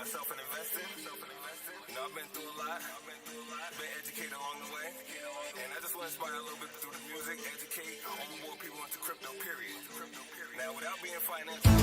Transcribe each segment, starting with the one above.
myself in investing. You know, I've been through a lot. Been educated along the way. And I just want to inspire a little bit through the music, educate more people into crypto, period. Now, without being financial...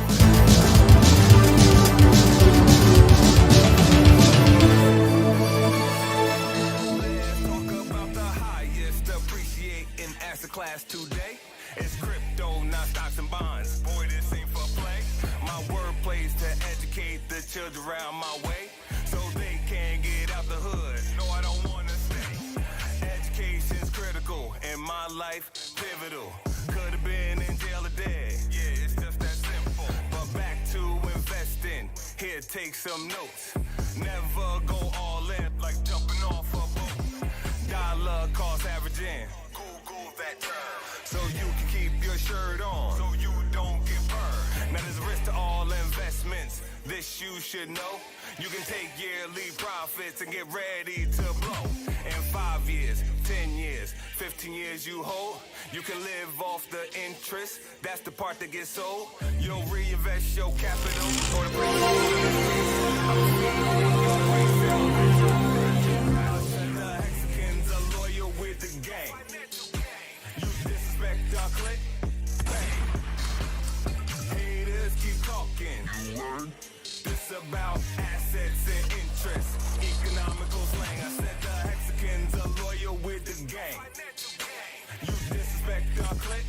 Asset class today is crypto, not stocks and bonds. Boy, this ain't for play. My word plays to educate the children around my way, so they can get out the hood. No, I don't wanna stay. Education's critical in my life, pivotal. Could have been in jail or dead. Yeah, it's just that simple. But back to investing. Here, take some notes. Never go all in like jumping off a boat. Dollar cost averaging. That term, so you can keep your shirt on, so you don't get burned. Now there's a risk to all investments, this you should know. You can take yearly profits and get ready to blow. In 5 years, 10 years, 15 years you hold, you can live off the interest. That's the part that gets sold. You'll reinvest your capital or the Hexicans are loyal with the game. Our click, bang. Haters keep talking. This about assets and interest. Economical slang. I said the Hexicans are loyal with the gang. You disrespect our click.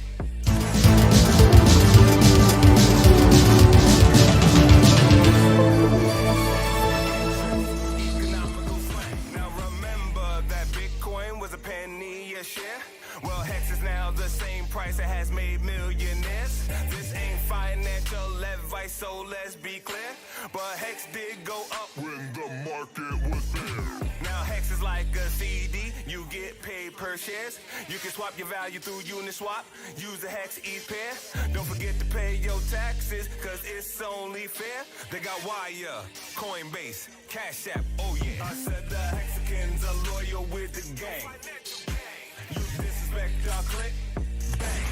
Economical slang. Now remember that Bitcoin was a penny a share. Well, Hex is now the same price that has made millionaires. This ain't financial advice, so let's be clear. But Hex did go up when the market was there. Now Hex is like a CD, you get paid per shares. You can swap your value through Uniswap, use the Hex each pair. Don't forget to pay your taxes, cause it's only fair. They got Wire, Coinbase, Cash App, oh yeah. I said the Hexicans are loyal with the gang. You disrespect our click, bang.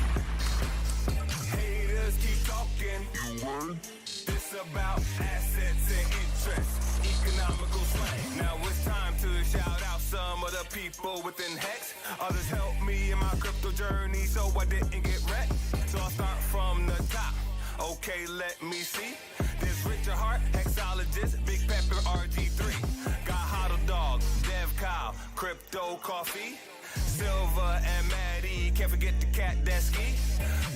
Haters keep talking. You word? This about assets and interest. Economical slang. Now it's time to shout out some of the people within Hex. Others helped me in my crypto journey, so I didn't get wrecked. So I'll start from the top. Okay, let me see. There's Richard Hart, Hexologist, Big Pepper, RG3. Got Hodl Dog, Dev Kyle, Crypto Coffee. Silver and Maddie, can't forget the cat Desky.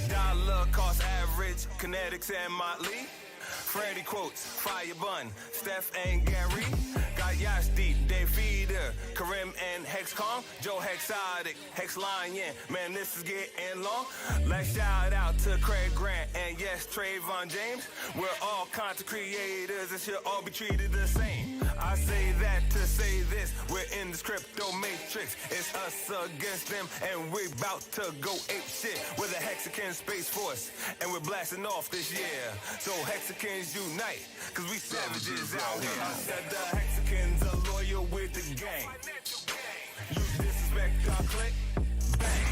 Dollar cost average, Kinetics and Motley. Freddy Quotes, Fire Bun, Steph and Gary. Got Yash Deep, Dave Feeder, Karim and Hex Kong, Joe Hexotic, Hex Lion. Man, this is getting long. Let's shout out to Craig Grant and yes, Trayvon James. We're all content creators and should all be treated the same. I say that to say this, we're in this crypto matrix. It's us against them and we're about to go ape shit. We're the Hexican Space Force and we're blasting off this year. So Hexicans unite, cause we savages out here. I said the Hexicans are loyal with the gang. You disrespect our click, bang.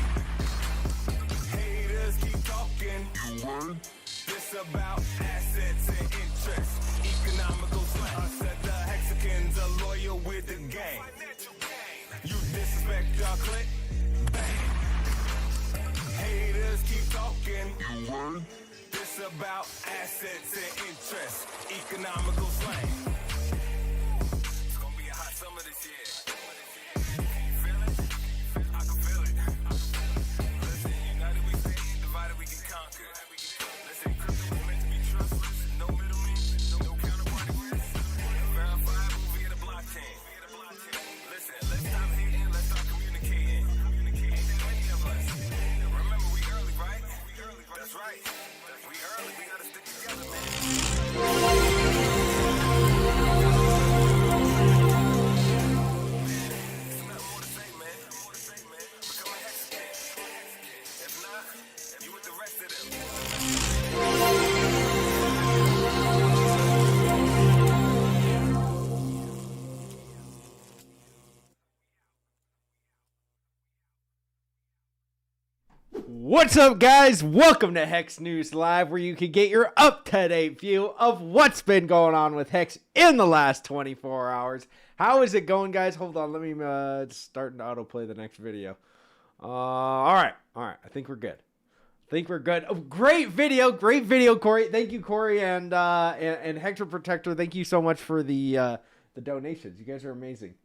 Haters keep talking. You word? This about assets and interest. Economical slang. I said the Hexicans are loyal with the gang. You disrespect our click, bang. Haters keep talking. You word? This about assets and interest. Economical slang. It's gonna be a hot summer this year. Can you feel it? I can feel it. Listen, united we stand, divided we can conquer. Listen, crypto was meant to be trustless, no middlemen, no counterparty risk. Verifiable via the blockchain. Listen, let's stop hating, let's start communicating. Ain't that many of us? Remember, we early, right? That's right. We early, we gotta stick together, man. What's up, guys? Welcome to Hex News Live, where you can get your up-to-date view of what's been going on with Hex in the last 24 hours. How is it going, guys? Hold on, let me start to autoplay the next video. All right. I think we're good. Oh, great video, Corey. Thank you, Corey, and Hector Protector. Thank you so much for the donations. You guys are amazing.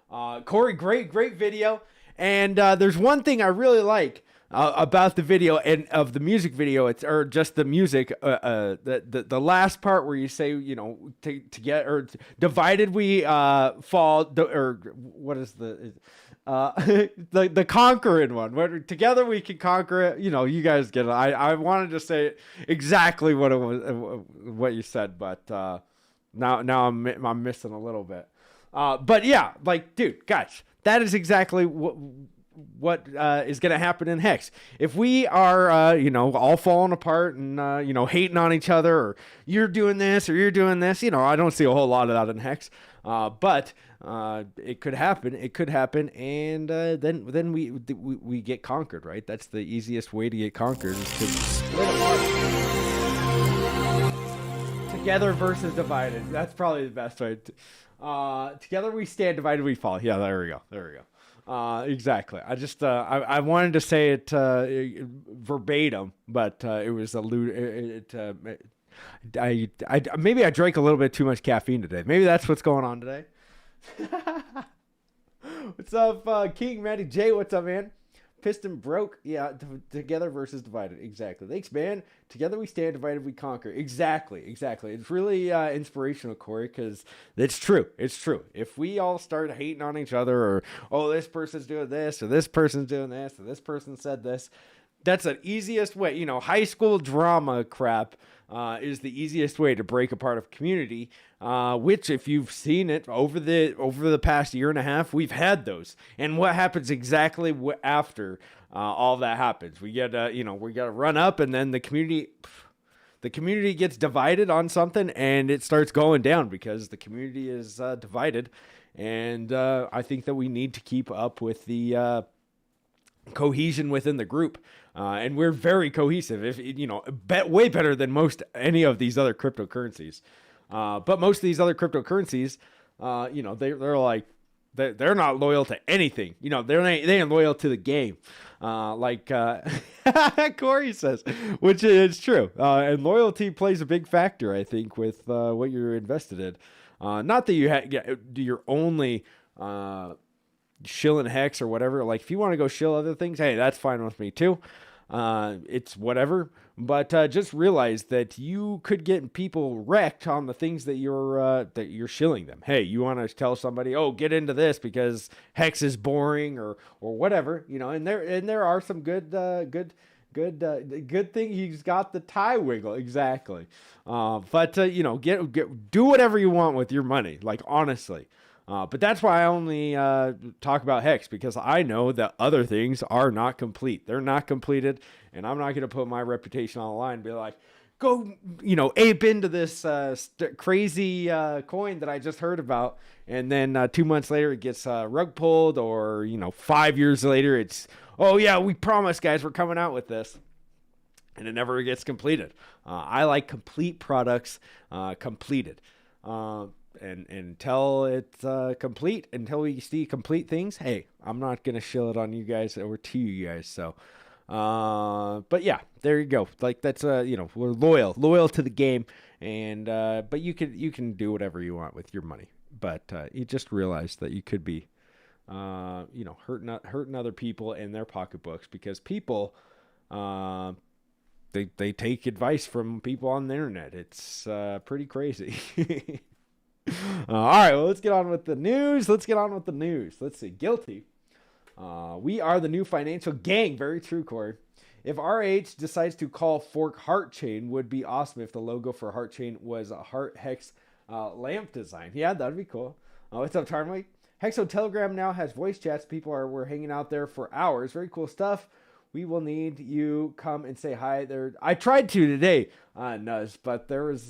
Corey, great video. And there's one thing I really like about the video and of the music video. It's or just the music. The last part where you say, you know, to get or divided we fall. Or what is the conquering one? Where together we can conquer it. You know, you guys get it. I wanted to say exactly what it was, what you said, but now I'm missing a little bit. But yeah, like, dude, guys. That is exactly what is going to happen in Hex. If we are, all falling apart and, hating on each other, or you're doing this or you're doing this, I don't see a whole lot of that in Hex. But it could happen. And then we get conquered, right? That's the easiest way to get conquered, is to split apart. Together versus divided. That's probably the best way. Together we stand, divided we fall. Yeah, there we go. Exactly. I just I wanted to say it verbatim, but it was maybe I drank a little bit too much caffeine today. Maybe that's what's going on today. What's up, King Matty J? What's up, man? Piston broke. Yeah, together versus divided. Exactly. Thanks, man. Together we stand, divided we conquer. Exactly. It's really inspirational, Corey, because it's true. If we all start hating on each other, or, oh, this person's doing this, or this person's doing this, or this person said this, that's the easiest way. High school drama crap is the easiest way to break apart a community, which, if you've seen it over the past year and a half, we've had those. And what happens exactly after all that happens? We get we got to run up, and then the community gets divided on something, and it starts going down because the community is divided. And I think that we need to keep up with the cohesion within the group, and we're very cohesive. If way better than any of these other cryptocurrencies. But most of these other cryptocurrencies, they're not loyal to anything. They ain't loyal to the game, like Corey says, which is true. And loyalty plays a big factor, I think, with what you're invested in. Not that you're only shilling Hex or whatever. Like, if you want to go shill other things, hey, that's fine with me too. It's whatever, but just realize that you could get people wrecked on the things that you're shilling them. Hey, you want to tell somebody, oh, get into this because Hex is boring, or whatever, and there are some good thing. He's got the tie wiggle. Exactly. But do whatever you want with your money. Like, honestly. But that's why I only talk about Hex, because I know that other things are not complete. They're not completed, and I'm not going to put my reputation on the line and be like, go, ape into this crazy coin that I just heard about, and then 2 months later it gets rug pulled, or 5 years later it's, oh yeah, we promise, guys, we're coming out with this, and it never gets completed. I like complete products, completed. And until it's complete, until we see complete things, hey, I'm not going to shill it on you guys or to you guys. So, but yeah, there you go. Like, that's, we're loyal to the game. And, but you can do whatever you want with your money. But you just realize that you could be, hurting other people in their pocketbooks, because people, they take advice from people on the internet. It's pretty crazy. All right, well, let's get on with the news. Let's see. Guilty. We are the new financial gang. Very true, Corey. If RH decides to call Fork Heart Chain, would be awesome if the logo for Heart Chain was a Heart Hex lamp design. Yeah, that'd be cool. What's up, Tarnway? Hexo Telegram now has voice chats. People were hanging out there for hours. Very cool stuff. We will need you come and say hi there. I tried to today, Nuz, but there was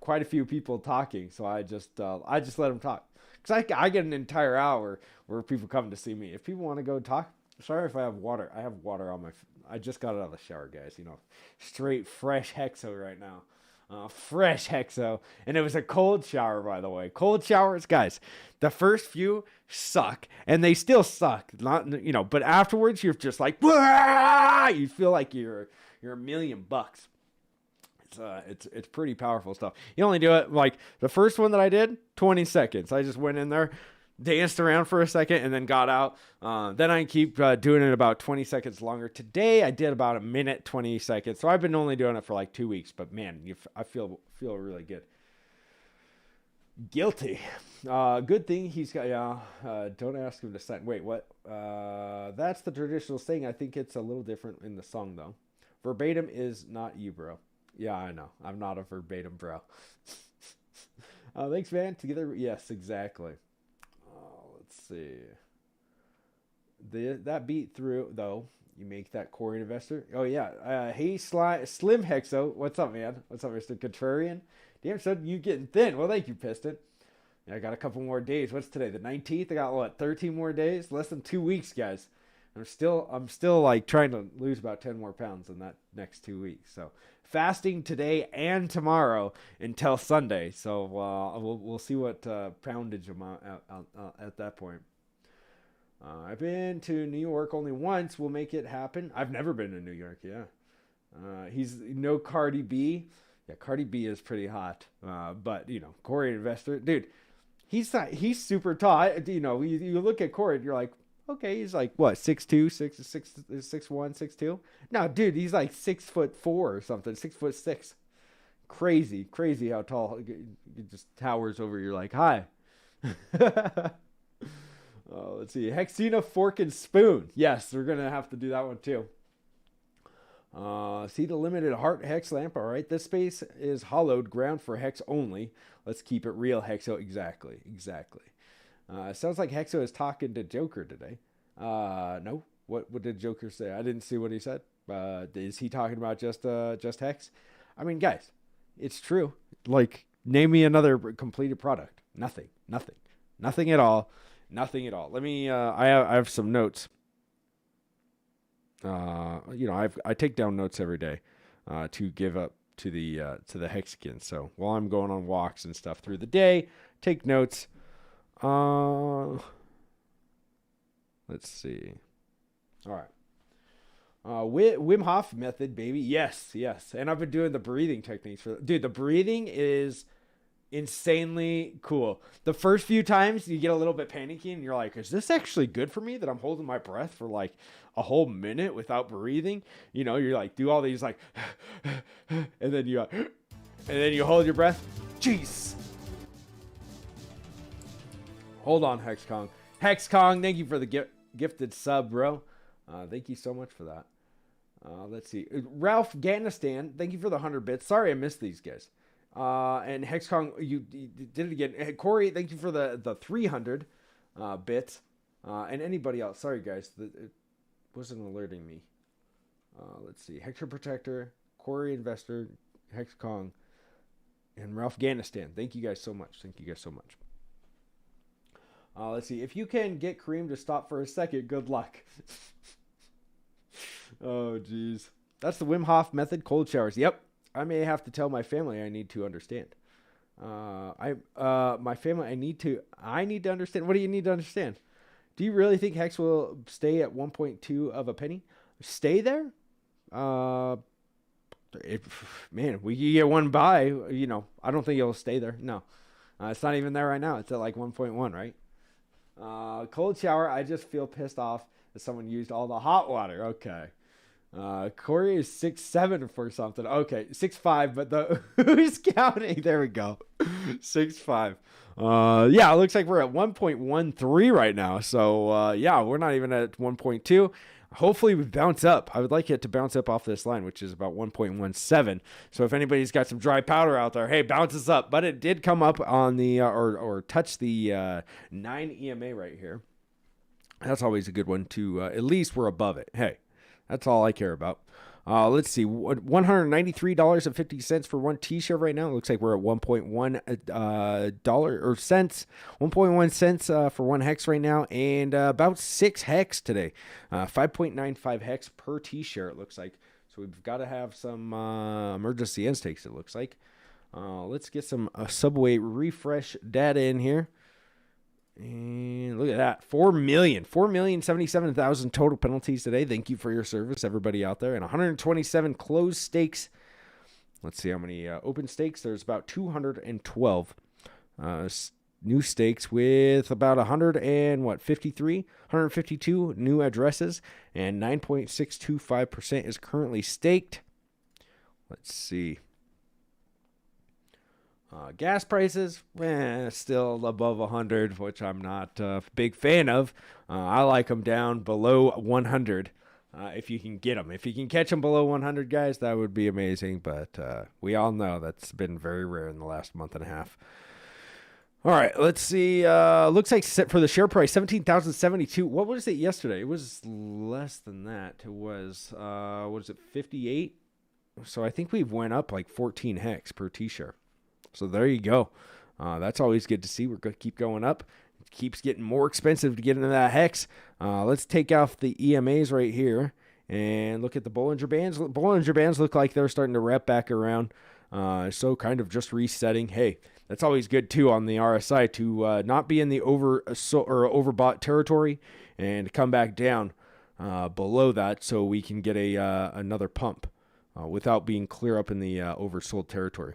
quite a few people talking, so I just let them talk. Because I get an entire hour where people come to see me. If people want to go talk, Sorry if I have water. I have water on my. I just got out of the shower, guys. You know, straight fresh Hexo right now. Fresh Hexo. And it was a cold shower, by the way. Cold showers, guys. The first few suck, and they still suck. Not, you know, but afterwards you're just like, "Wah!" You feel like you're $1,000,000. It's pretty powerful stuff. You only do it like the first one that I did, 20 seconds. I just went in there, danced around for a second, and then got out. Then I keep doing it about 20 seconds longer. Today I did about a minute, 20 seconds. So I've been only doing it for like 2 weeks, but man, I feel really good. Guilty. Good thing he's got, don't ask him to sign. Wait, what? That's the traditional saying. I think it's a little different in the song though. Verbatim is not you, bro. Yeah, I know. I'm not a verbatim bro. Thanks, man. Together, yes, exactly. Let's see. That beat through, though. You make that Corey investor. Oh, yeah. Hey, Slim Hexo. What's up, man? What's up, Mr. Contrarian? Damn, son, you getting thin. Well, thank you, Piston. Yeah, I got a couple more days. What's today? The 19th? I got, what, 13 more days? Less than 2 weeks, guys. I'm still like trying to lose about 10 more pounds in that next 2 weeks. So fasting today and tomorrow until Sunday. So we'll see what poundage amount at that point. I've been to New York only once. We'll make it happen. I've never been to New York. Yeah. He's no Cardi B. Yeah, Cardi B is pretty hot. But you know, Corey Investor, dude, he's super tall. You know, you look at Corey and you're like, okay, he's like what, 6'2", 6'1", 6'2". No, dude, he's like 6'4" or something, 6'6". Crazy how tall it just towers over. You're like, hi. Let's see, Hexina Fork and Spoon. Yes, we're gonna have to do that one too. See the limited heart hex lamp. All right, this space is hollowed ground for hex only. Let's keep it real, Hexo. Exactly. Sounds like Hexo is talking to Joker today. No. What did Joker say? I didn't see what he said. Is he talking about just Hex? I mean, guys, it's true. Like, name me another completed product. Nothing at all. Let me. I have some notes. You know, I take down notes every day, to give up to the Hexagon. So while I'm going on walks and stuff through the day, take notes. Let's see. All right. Wim Hof method, baby. Yes. And I've been doing the breathing techniques dude. The breathing is insanely cool. The first few times you get a little bit panicky and you're like, is this actually good for me that I'm holding my breath for like a whole minute without breathing? You know, you're like, do all these like, and then you hold your breath. Jeez. Hold on, Hexkong. Thank you for the gifted sub, bro. Thank you so much for that. Let's see. Ralph Ganistan, thank you for the 100 bits. Sorry I missed these guys. And Hexkong, you did it again. Hey, Corey, thank you for the 300 bits. And anybody else. Sorry, guys. It wasn't alerting me. Let's see. Hector Protector, Corey Investor, Hexkong, and Ralph Ganistan. Thank you guys so much. Let's see. If you can get Kareem to stop for a second, good luck. Oh, jeez. That's the Wim Hof method, cold showers. Yep. I may have to tell my family I need to understand. My family, I need to understand. What do you need to understand? Do you really think Hex will stay at 1.2 of a penny? Stay there? Man, we can get one by, you know, I don't think it'll stay there. No. It's not even there right now. It's at like 1.1, right? Cold shower, I just feel pissed off that someone used all the hot water. Okay. Corey is 6'7" for something. Okay, 6'5", but who's counting? There we go. 6'5". Yeah, it looks like we're at 1.13 right now. So yeah, we're not even at 1.2. Hopefully we bounce up. I would like it to bounce up off this line, which is about 1.17. So if anybody's got some dry powder out there, hey, bounce us up. But it did come up on the or touch the 9 EMA right here. That's always a good one to at least we're above it. Hey, that's all I care about. Let's see, $193.50 for one T-shirt right now. It looks like we're at 1.1 dollar or cents, 1.1 cents for one hex right now, and about 6 hex today. 5.95 hex per T-shirt. It looks like. So we've got to have some emergency end stakes. It looks like. Let's get some Subway refresh data in here. And look at that, 4,077,000 total penalties today. Thank you for your service, everybody out there. And 127 closed stakes. Let's see how many open stakes. There's about 212 new stakes with about 152 new addresses, and 9.625% is currently staked. Let's see. Gas prices, still above 100, which I'm not a big fan of. I like them down below 100 if you can get them. If you can catch them below 100, guys, that would be amazing. But we all know that's been very rare in the last month and a half. All right, let's see. Looks like for the share price, 17,072. What was it yesterday? It was less than that. It was, 58? So I think we've went up like 14 hex per T-shirt. So there you go. That's always good to see. We're going to keep going up. It keeps getting more expensive to get into that hex. Let's take off the EMAs right here and look at the Bollinger Bands. Bollinger Bands look like they're starting to wrap back around. So kind of just resetting. Hey, that's always good too on the RSI to not be in the overbought territory and come back down below that so we can get another pump without being clear up in the oversold territory.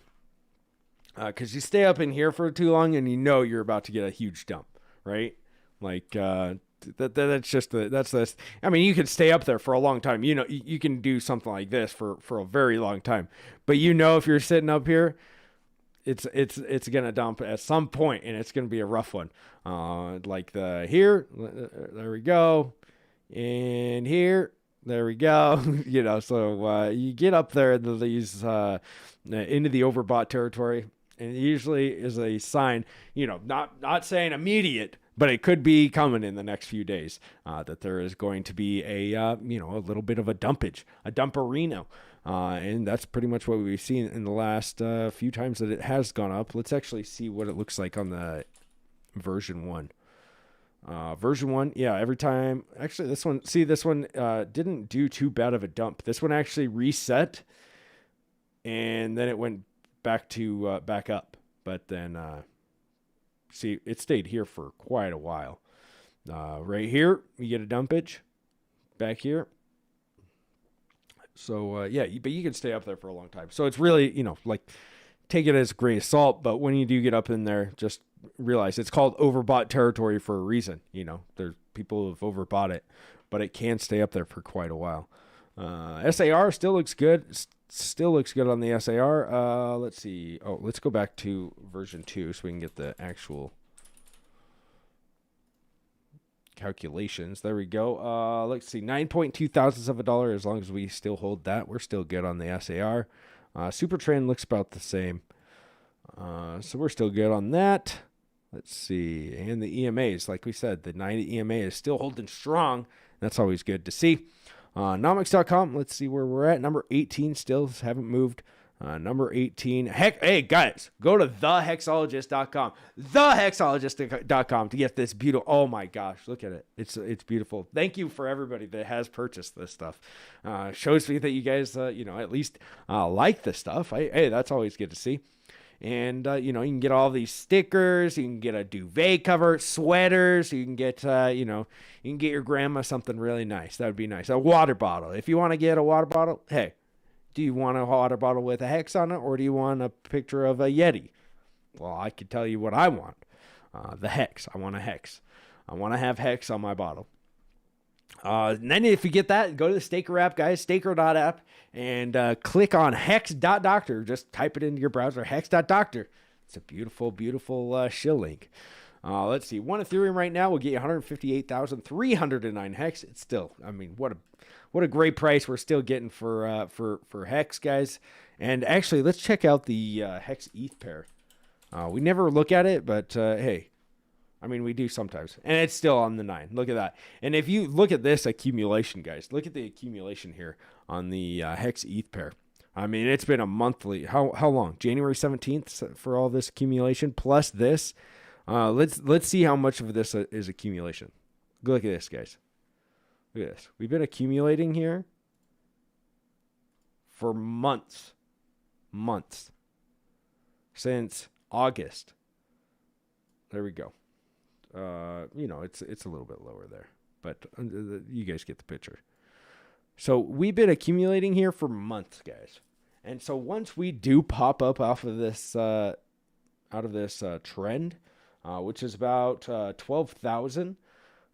Because you stay up in here for too long and you know you're about to get a huge dump, right? Like that's just that's this. I mean, you can stay up there for a long time. You know, you can do something like this for a very long time. But you know, if you're sitting up here, it's gonna dump at some point, and it's gonna be a rough one. Like here, there we go, and here. There we go. So you get up there into these into the overbought territory, and it usually is a sign, not saying immediate, but it could be coming in the next few days that there is going to be a little bit of a dumperino. And that's pretty much what we've seen in the last few times that it has gone up. Let's actually see what it looks like on the version 1. Version 1, yeah, every time. Actually, this one didn't do too bad of a dump. This one actually reset, and then it went back up. But then, see, it stayed here for quite a while. Right here, you get a dumpage. Back here. So, but you can stay up there for a long time. So it's really, take it as a grain of salt. But when you do get up in there, just realize it's called overbought territory for a reason. There's people who have overbought it, but it can stay up there for quite a while. SAR still looks good. Still looks good on the SAR. Let's see. Oh, let's go back to version 2 so we can get the actual calculations. There we go. Let's see. 9.2 thousandths of a dollar. As long as we still hold that, we're still good on the SAR. Super Trend looks about the same. So we're still good on that. Let's see. And the EMAs, like we said, the 90 EMA is still holding strong. That's always good to see. Nomics.com, let's see where we're at. Number 18 still haven't moved. Number 18. Hey, guys, go to thehexologist.com. Thehexologist.com to get this beautiful. Oh, my gosh. Look at it. It's beautiful. Thank you for everybody that has purchased this stuff. Shows me that you guys, at least like this stuff. Hey, that's always good to see. And, you can get all these stickers. You can get a duvet cover, sweaters. You can get, you can get your grandma something really nice. That would be nice. A water bottle. If you want to get a water bottle, hey, do you want a water bottle with a hex on it, or do you want a picture of a Yeti? Well, I can tell you what I want. The hex. I want a hex. I want to have hex on my bottle. And then if you get that, go to the Staker app, guys, staker.app, and click on hex.doctor. Just type it into your browser, hex.doctor. It's a beautiful, beautiful shill link. Let's see. One Ethereum right now will get you 158,309 hex. It's still, what a great price we're still getting for hex, guys. And actually, let's check out the hex ETH pair. We never look at it, but hey, I mean, we do sometimes. And it's still on the 9. Look at that. And if you look at this accumulation, guys, look at the accumulation here on the Hex ETH pair. I mean, it's been a monthly. How long? January 17th for all this accumulation plus this. Let's see how much of this is accumulation. Look at this, guys. Look at this. We've been accumulating here for months. Since August. There we go. It's a little bit lower there, but you guys get the picture. So we've been accumulating here for months, guys. And so once we do pop up off of this, out of this trend, which is about 12,000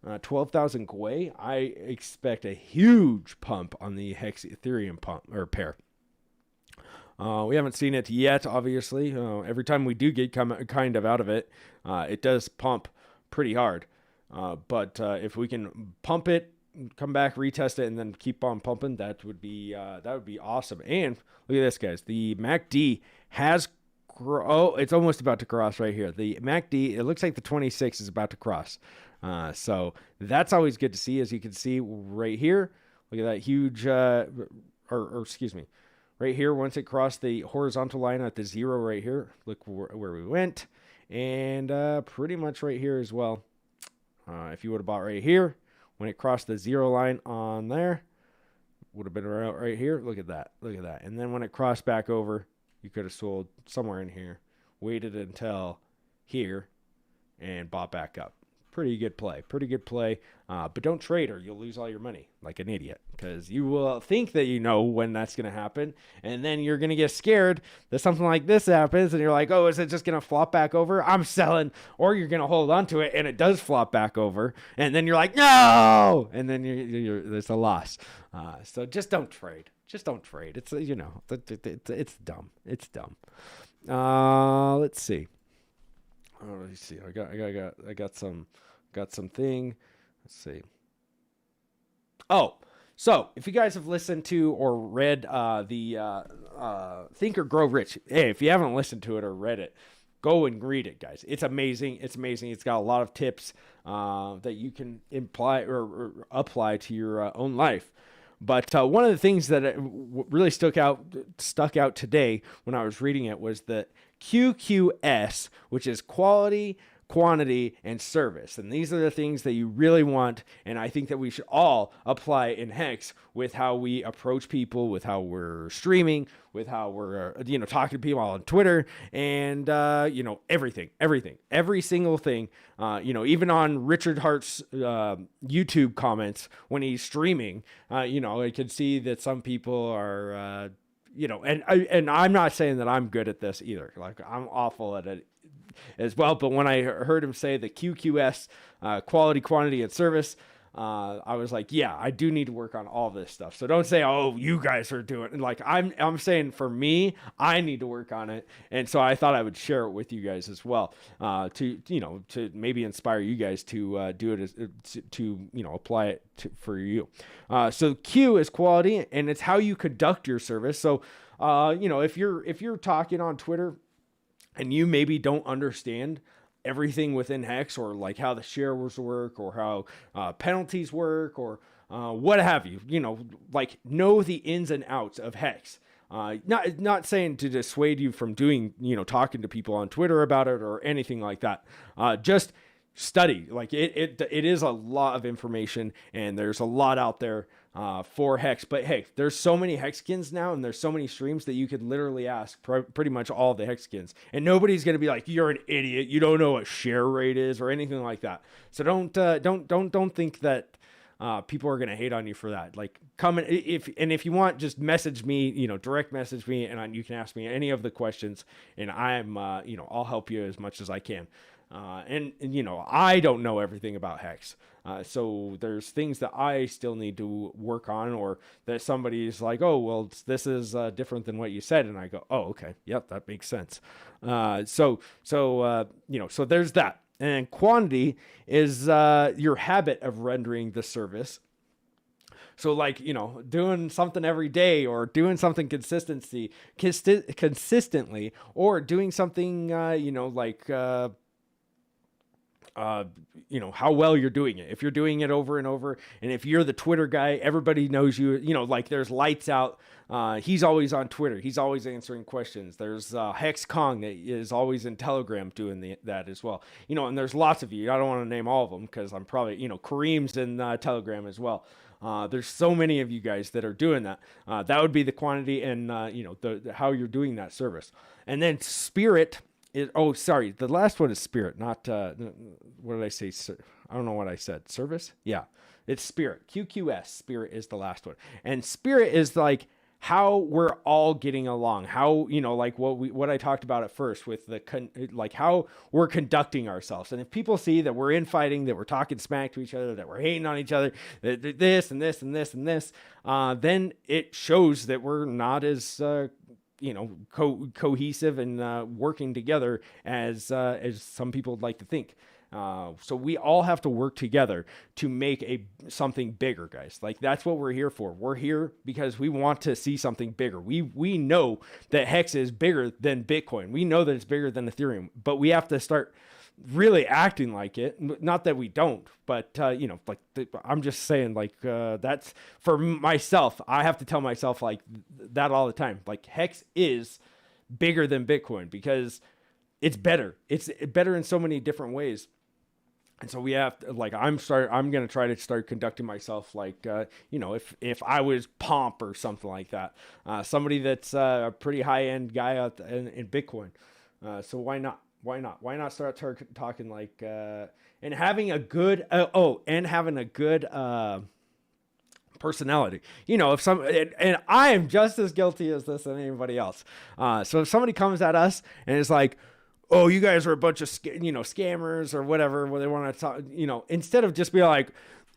Gwei, I expect a huge pump on the Hex Ethereum pair. We haven't seen it yet, obviously. Every time we do get kind of out of it, it does pump pretty hard. But if we can pump it, come back, retest it, and then keep on pumping, that would be awesome. And look at this, guys. The MACD has it's almost about to cross right here. The MACD, it looks like the 26 is about to cross. So that's always good to see, as you can see right here. Look at that huge, excuse me. Right here, once it crossed the horizontal line at the 0 right here, look where we went. And pretty much right here as well. If you would have bought right here, when it crossed the 0 line on there, would have been right here. Look at that. Look at that. And then when it crossed back over, you could have sold somewhere in here, waited until here, and bought back up. Pretty good play. But don't trade or you'll lose all your money like an idiot, because you will think that you know when that's going to happen. And then you're going to get scared that something like this happens. And you're like, oh, is it just going to flop back over? I'm selling. Or you're going to hold on to it and it does flop back over. And then you're like, no. And then there's a loss. So just don't trade. Just don't trade. It's, it's dumb. It's dumb. Let's see. Oh, let me see. I got something. Let's see. Oh, so if you guys have listened to or read the Think or Grow Rich, hey, if you haven't listened to it or read it, go and read it, guys. It's amazing. It's amazing. It's got a lot of tips that you can imply or apply to your own life. But one of the things that really stuck out today when I was reading it was the QQS, which is quality, quantity, and service. And these are the things that you really want. And I think that we should all apply in Hex with how we approach people, with how we're streaming, with how we're, talking to people on Twitter, and, everything, every single thing, even on Richard Hart's YouTube comments when he's streaming, I can see that some people are, and I'm not saying that I'm good at this either. Like, I'm awful at it as well. But when I heard him say the QQS, quality, quantity, and service, I was like, yeah, I do need to work on all this stuff. So don't say, oh, you guys are doing it. Like, I'm saying for me, I need to work on it. And so I thought I would share it with you guys as well, to maybe inspire you guys to do it, to apply it for you. So Q is quality, and it's how you conduct your service. So, if you're talking on Twitter and you maybe don't understand everything within Hex, or like how the sharers work, or how penalties work, or what have you, know the ins and outs of Hex. Not saying to dissuade you from doing, talking to people on Twitter about it or anything like that. Just study. Like it is a lot of information, and there's a lot out there for Hex. But hey, there's so many Hexkins now, and there's so many streams that you could literally ask pretty much all the Hexkins, and nobody's gonna be like, you're an idiot, you don't know what share rate is or anything like that. So don't think that people are gonna hate on you for that. Like, come in, if you want, just message me, direct message me, and you can ask me any of the questions, and I'm I'll help you as much as I can. And I don't know everything about Hex. So there's things that I still need to work on, or that somebody's like, oh, well, this is different than what you said. And I go, oh, okay. Yep. That makes sense. So there's that. And quantity is your habit of rendering the service. So like, doing something every day, or doing something consistently, or doing something, how well you're doing it. If you're doing it over and over, and if you're the Twitter guy, everybody knows you, like there's Lights Out. He's always on Twitter. He's always answering questions. There's Hex Kong that is always in Telegram doing that as well. And there's lots of you. I don't want to name all of them because I'm probably, Kareem's in Telegram as well. There's so many of you guys that are doing that. That would be the quantity and, how you're doing that service. And then Spirit. The last one is Spirit, not, what did I say? I don't know what I said. Service? Yeah, it's Spirit. QQS. Spirit is the last one. And Spirit is like how we're all getting along. How, like what I talked about at first with like how we're conducting ourselves. And if people see that we're infighting, that we're talking smack to each other, that we're hating on each other, that this and this and this and this, then it shows that we're not as, cohesive and working together as some people would like to think. So we all have to work together to make something bigger, guys. Like that's what we're here for. We're here because we want to see something bigger. We know that Hex is bigger than Bitcoin. We know that it's bigger than Ethereum, but we have to start really acting like it. Not that we don't, but I'm just saying, like that's for myself. I have to tell myself like that all the time. Like Hex is bigger than Bitcoin because it's better. It's better in so many different ways. And so we have to, like, I'm going to try to start conducting myself like, if I was Pomp or something like that, somebody that's a pretty high end guy out in Bitcoin. So why not? Why not? Why not start talking like, and having a good, personality, if and I am just as guilty as this and anybody else. So if somebody comes at us and is like, oh, you guys are a bunch of, scammers or whatever, where they want to talk, instead of just be like,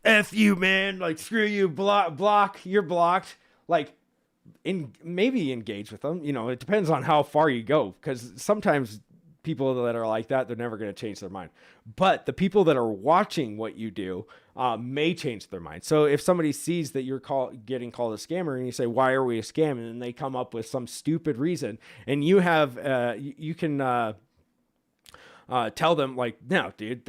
F you, man, like, screw you, block, you're blocked. Like, maybe engage with them. It depends on how far you go, because sometimes people that are like that, they're never going to change their mind. But the people that are watching what you do may change their mind. So if somebody sees that you're getting called a scammer and you say, why are we a scam? And then they come up with some stupid reason, and you have, you can tell them like, no, dude,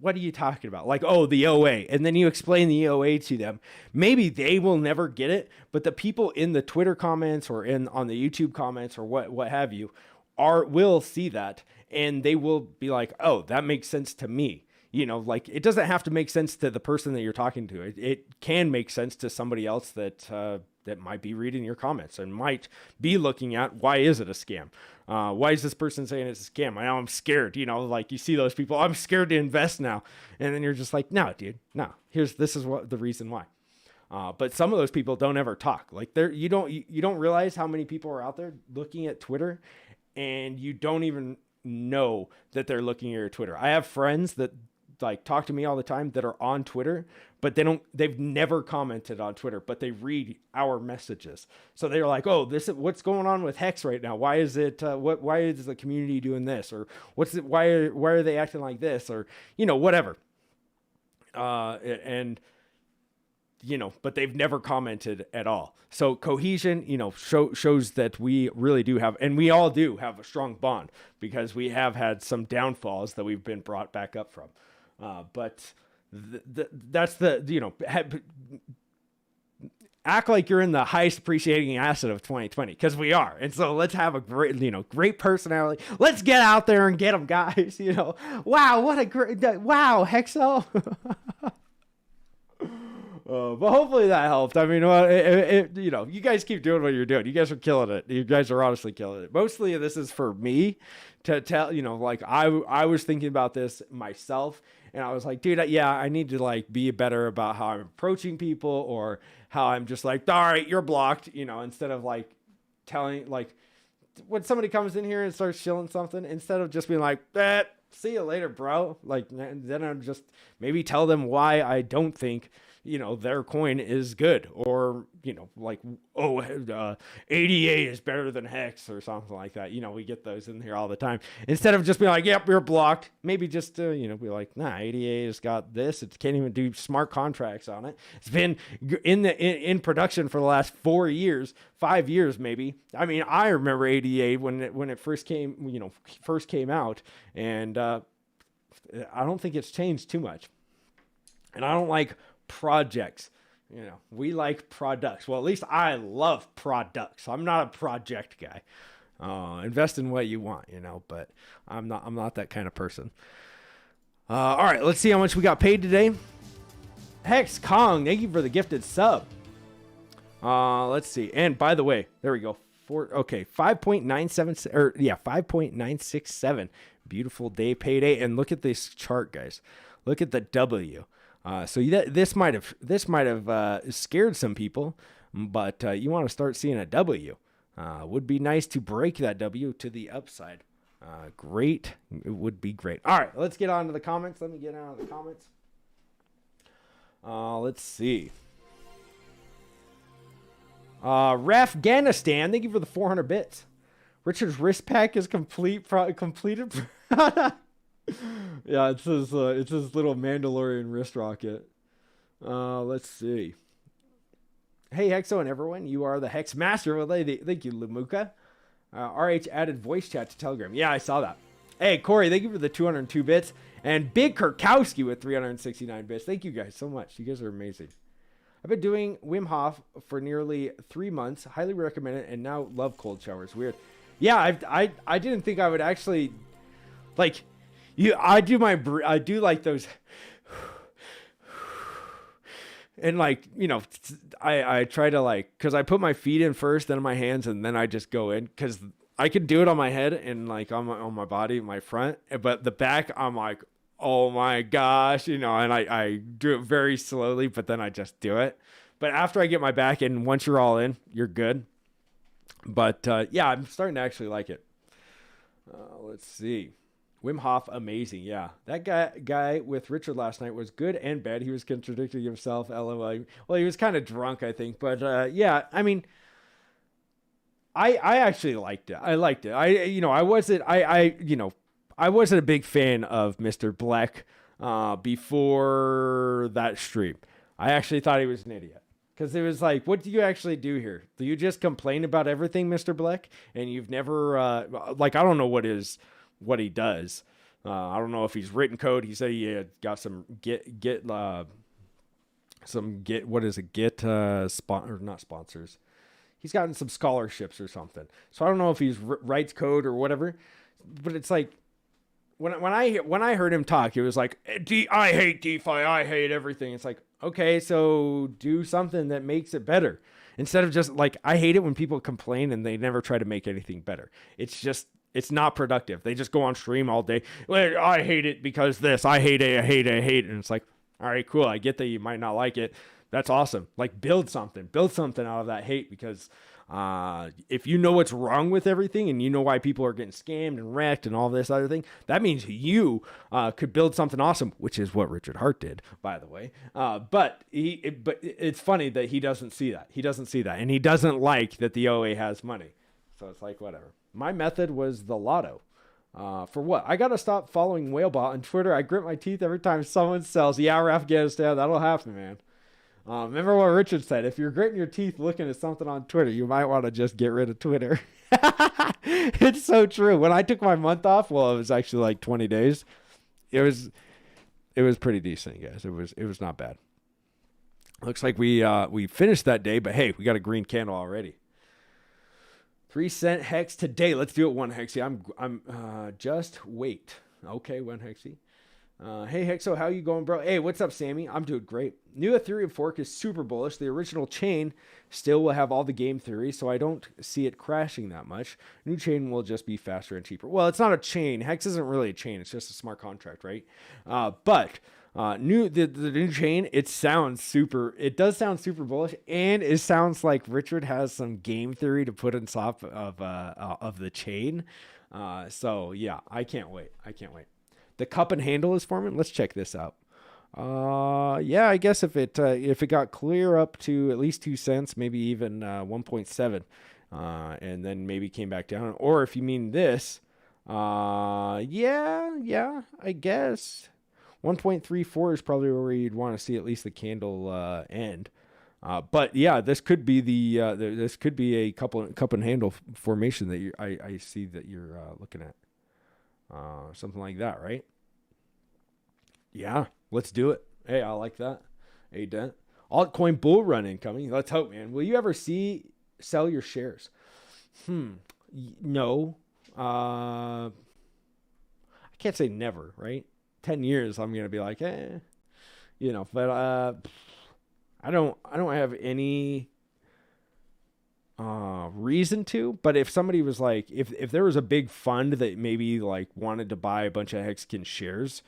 what are you talking about? Like, oh, the OA. And then you explain the OA to them. Maybe they will never get it, but the people in the Twitter comments or on the YouTube comments or what have you will see that, and they will be like, oh, that makes sense to me. Like it doesn't have to make sense to the person that you're talking to. It can make sense to somebody else that might be reading your comments and might be looking at, why is it a scam? Why is this person saying it's a scam? Now I'm scared, like you see those people, I'm scared to invest now. And then you're just like, no, dude, no, this is what the reason why. But some of those people don't ever talk. Like you don't realize how many people are out there looking at Twitter, and you don't even know that they're looking at your Twitter. I have friends that like talk to me all the time that are on Twitter, but they've never commented on Twitter, but they read our messages. So they're like, oh, what's going on with Hex right now? Why is it, why is the community doing this? Or why are they acting like this? Or, whatever. But they've never commented at all. So cohesion, shows that we really do have, and we all do have a strong bond, because we have had some downfalls that we've been brought back up from. But that's act like you're in the highest appreciating asset of 2020, because we are. And so let's have a great personality. Let's get out there and get them, guys. Wow, what a great, wow, Hexo. But hopefully that helped. I mean, you guys keep doing what you're doing. You guys are killing it. You guys are honestly killing it. Mostly this is for me to tell, like I was thinking about this myself, and I was like, dude, yeah, I need to like be better about how I'm approaching people, or how I'm just like, all right, you're blocked, instead of like telling, like when somebody comes in here and starts shilling something, instead of just being like, see you later, bro. Like, then I'm just maybe tell them why I don't think their coin is good, or, like, ADA is better than Hex or something like that. We get those in here all the time. Instead of just being like, yep, you're blocked. Maybe just, be like, nah, ADA has got this. It can't even do smart contracts on it. It's been in production for the last 5 years, maybe. I mean, I remember ADA when it first came out, and, I don't think it's changed too much. And I don't like projects. We like products. Well, at least I love products. I'm not a project guy. Invest in what you want, but I'm not that kind of person. All right, let's see how much we got paid today. Hex Kong, thank you for the gifted sub. Let's see. And by the way, there we go. 5.967. Beautiful day payday. And look at this chart, guys. Look at the W. So this might have scared some people, but you want to start seeing a W. Would be nice to break that W to the upside. Great. It would be great. All right, let's get on to the comments. Let me get on to the comments. Let's see. Rafghanistan, thank you for the 400 bits. Richard's wrist pack is completed. Yeah, it's his little Mandalorian wrist rocket. Let's see. Hey, Hexo and everyone, you are the Hex Master. Well, thank you, Lamuka. RH added voice chat to Telegram. Yeah, I saw that. Hey, Corey, thank you for the 202 bits. And Big Kirkowski with 369 bits. Thank you guys so much. You guys are amazing. I've been doing Wim Hof for nearly 3 months. Highly recommend it. And now love cold showers. Weird. Yeah, I didn't think I would actually like. I do like those. And like, I try to because I put my feet in first, then my hands, and then I just go in, because I could do it on my head and like on my body, my front, but the back, I'm like, oh my gosh, and I do it very slowly, but then I just do it. But after I get my back in, once you're all in, you're good. But yeah, I'm starting to actually like it. Let's see. Wim Hof, amazing. Yeah, that guy with Richard last night was good and bad. He was contradicting himself. LOL. Well, he was kind of drunk, I think. But yeah, I mean, I actually liked it. I liked it. I wasn't a big fan of Mr. Black before that stream. I actually thought he was an idiot. Because it was like, what do you actually do here? Do you just complain about everything, Mr. Black? And you've never, I don't know what he does. I don't know if he's written code. He said he got some not sponsors. He's gotten some scholarships or something. So I don't know if he's writes code or whatever. But it's like, when I heard him talk, it was like, I hate DeFi, I hate everything. It's like, okay, so do something that makes it better. Instead of just I hate it when people complain and they never try to make anything better. It's not productive. They just go on stream all day. Well, I hate it because this. I hate it. And it's like, all right, cool. I get that you might not like it. That's awesome. Build something. Build something out of that hate, because if you know what's wrong with everything and you know why people are getting scammed and wrecked and all this other thing, that means you could build something awesome, which is what Richard Hart did, by the way. But it's funny that he doesn't see that. He doesn't see that. And he doesn't like that the OA has money. So it's like, whatever. My method was the lotto. For what? I got to stop following Whalebot on Twitter. I grit my teeth every time someone sells. Yeah, Afghanistan, that'll happen, man. Remember what Richard said? If you're gritting your teeth looking at something on Twitter, you might want to just get rid of Twitter. It's so true. When I took my month off, well, it was actually 20 days. It was pretty decent, guys. It was not bad. Looks like we finished that day, but hey, we got a green candle already. 3-cent hex today. Let's do it, one hexy. I'm just wait. Okay, one hexy. Hey Hexo, how you going, bro? Hey, what's up, Sammy? I'm doing great. New Ethereum fork is super bullish. The original chain still will have all the game theory, so I don't see it crashing that much. New chain will just be faster and cheaper. Well, it's not a chain. Hex isn't really a chain. It's just a smart contract, right? But the new chain, it does sound super bullish, and it sounds like Richard has some game theory to put on top of the chain. So yeah, I can't wait. The cup and handle is forming. Let's check this out. Yeah, I guess if it got clear up to at least 2 cents, maybe even 1.7, and then maybe came back down. Or if you mean this, yeah, I guess 1.34 is probably where you'd want to see at least the candle end. But yeah, this could be this could be a cup and handle formation that I see that you're looking at. Something like that, right? Yeah, let's do it. Hey, I like that. Hey, Dent. Altcoin bull run incoming. Let's hope, man. Will you ever sell your shares? No. I can't say never, right? 10 years, I'm going to be like, but I don't have any reason to. But if somebody was like, if there was a big fund that maybe like wanted to buy a bunch of Hexagon shares,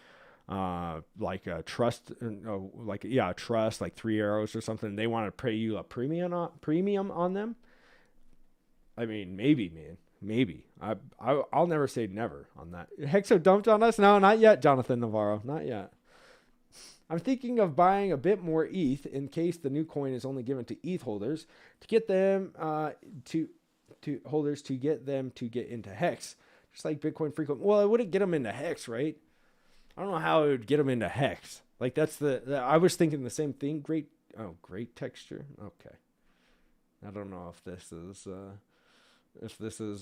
like a trust, a trust, like Three Arrows or something, they want to pay you a premium on them. I mean, maybe, man. Maybe. I'll never say never on that. Hexo dumped on us? No, not yet, Jonathan Navarro. Not yet. I'm thinking of buying a bit more ETH in case the new coin is only given to ETH holders to get them to holders to get them to get into Hex. Just like Bitcoin frequent. Well, it wouldn't get them into Hex, right? I don't know how it would get them into Hex. Like that's I was thinking the same thing. Great texture. Okay. I don't know if this is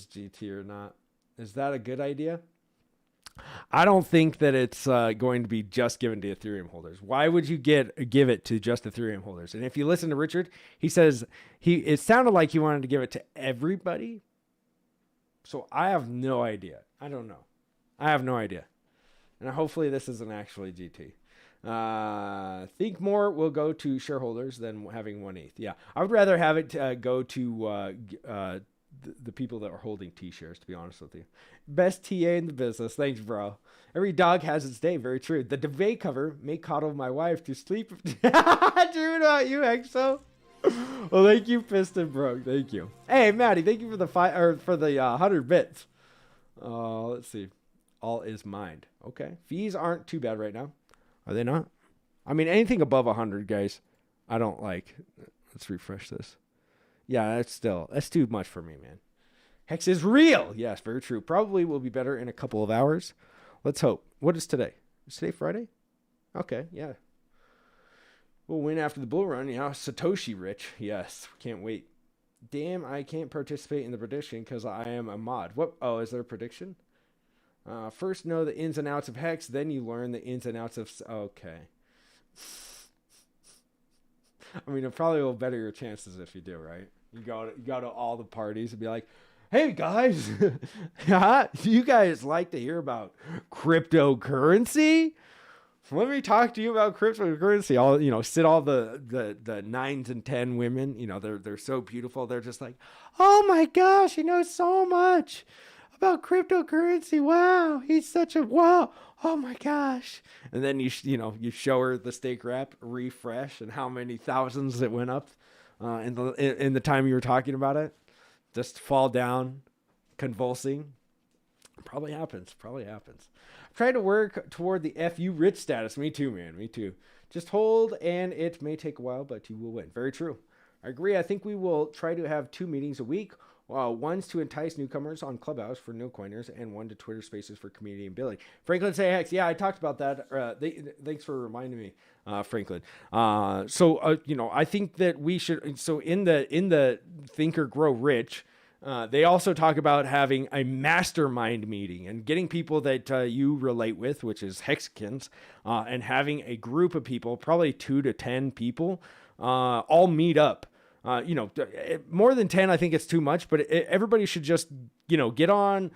GT or not. Is that a good idea? I don't think that it's going to be just given to Ethereum holders. Why would you give it to just Ethereum holders? And if you listen to Richard, he says it sounded like he wanted to give it to everybody. So I have no idea. I don't know. I have no idea. And hopefully this isn't actually GT. Think more will go to shareholders than having one ETH. Yeah, I would rather have it go to the people that are holding T-shares, to be honest with you. Best TA in the business. Thanks, bro. Every dog has its day. Very true. The duvet cover may coddle my wife to sleep. True, not you, Exo. Well, thank you, Piston Broke. Thank you. Hey, Maddie, thank you for the 100 bits. Let's see. All is mined. Okay. Fees aren't too bad right now. Are they not? I mean, anything above 100, guys, I don't like. Let's refresh this. Yeah, that's too much for me, man. Hex is real. Yes, very true. Probably will be better in a couple of hours. Let's hope. What is today? Is today Friday? Okay, yeah. We'll win after the bull run. Yeah, Satoshi rich. Yes, can't wait. Damn, I can't participate in the prediction because I am a mod. What? Oh, is there a prediction? First know the ins and outs of Hex, then you learn the ins and outs of... Okay. I mean, it probably will better your chances if you do, right? You go to all the parties and be like, hey, guys, do you guys like to hear about cryptocurrency? Let me talk to you about cryptocurrency. Sit all the 9s and 10 women, they're so beautiful. They're just like, oh my gosh, he knows so much about cryptocurrency. Wow, he's such a wow. Oh my gosh. And then you show her the steak wrap, refresh, and how many thousands it went up in the time you were talking about it. Just fall down, convulsing. Probably happens. I'm trying to work toward the FU rich status. Me too, man. Me too. Just hold, and it may take a while, but you will win. Very true. I agree. I think we will try to have 2 meetings a week. One's to entice newcomers on Clubhouse for no coiners, and one to Twitter Spaces for community and building. Franklin say Hex. Yeah, I talked about that. Thanks for reminding me, Franklin. I think that we should. So in the Think or Grow Rich, they also talk about having a mastermind meeting and getting people that you relate with, which is Hexicans, and having a group of people, probably 2 to 10 people, all meet up. More than 10, I think it's too much, but everybody should just, get on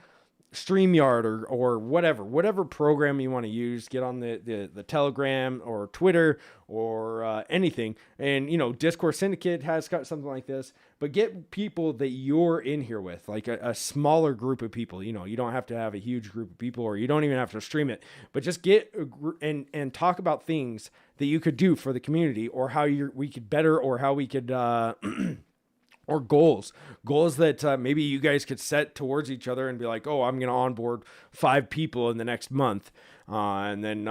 StreamYard or whatever program you want to use, get on the Telegram or Twitter or anything. And, Discord Syndicate has got something like this, but get people that you're in here with, like a smaller group of people. You don't have to have a huge group of people, or you don't even have to stream it, but just get and talk about things that you could do for the community, or how we could better, or how we could, or goals that maybe you guys could set towards each other and be like, oh, I'm going to onboard 5 people in the next month. And then,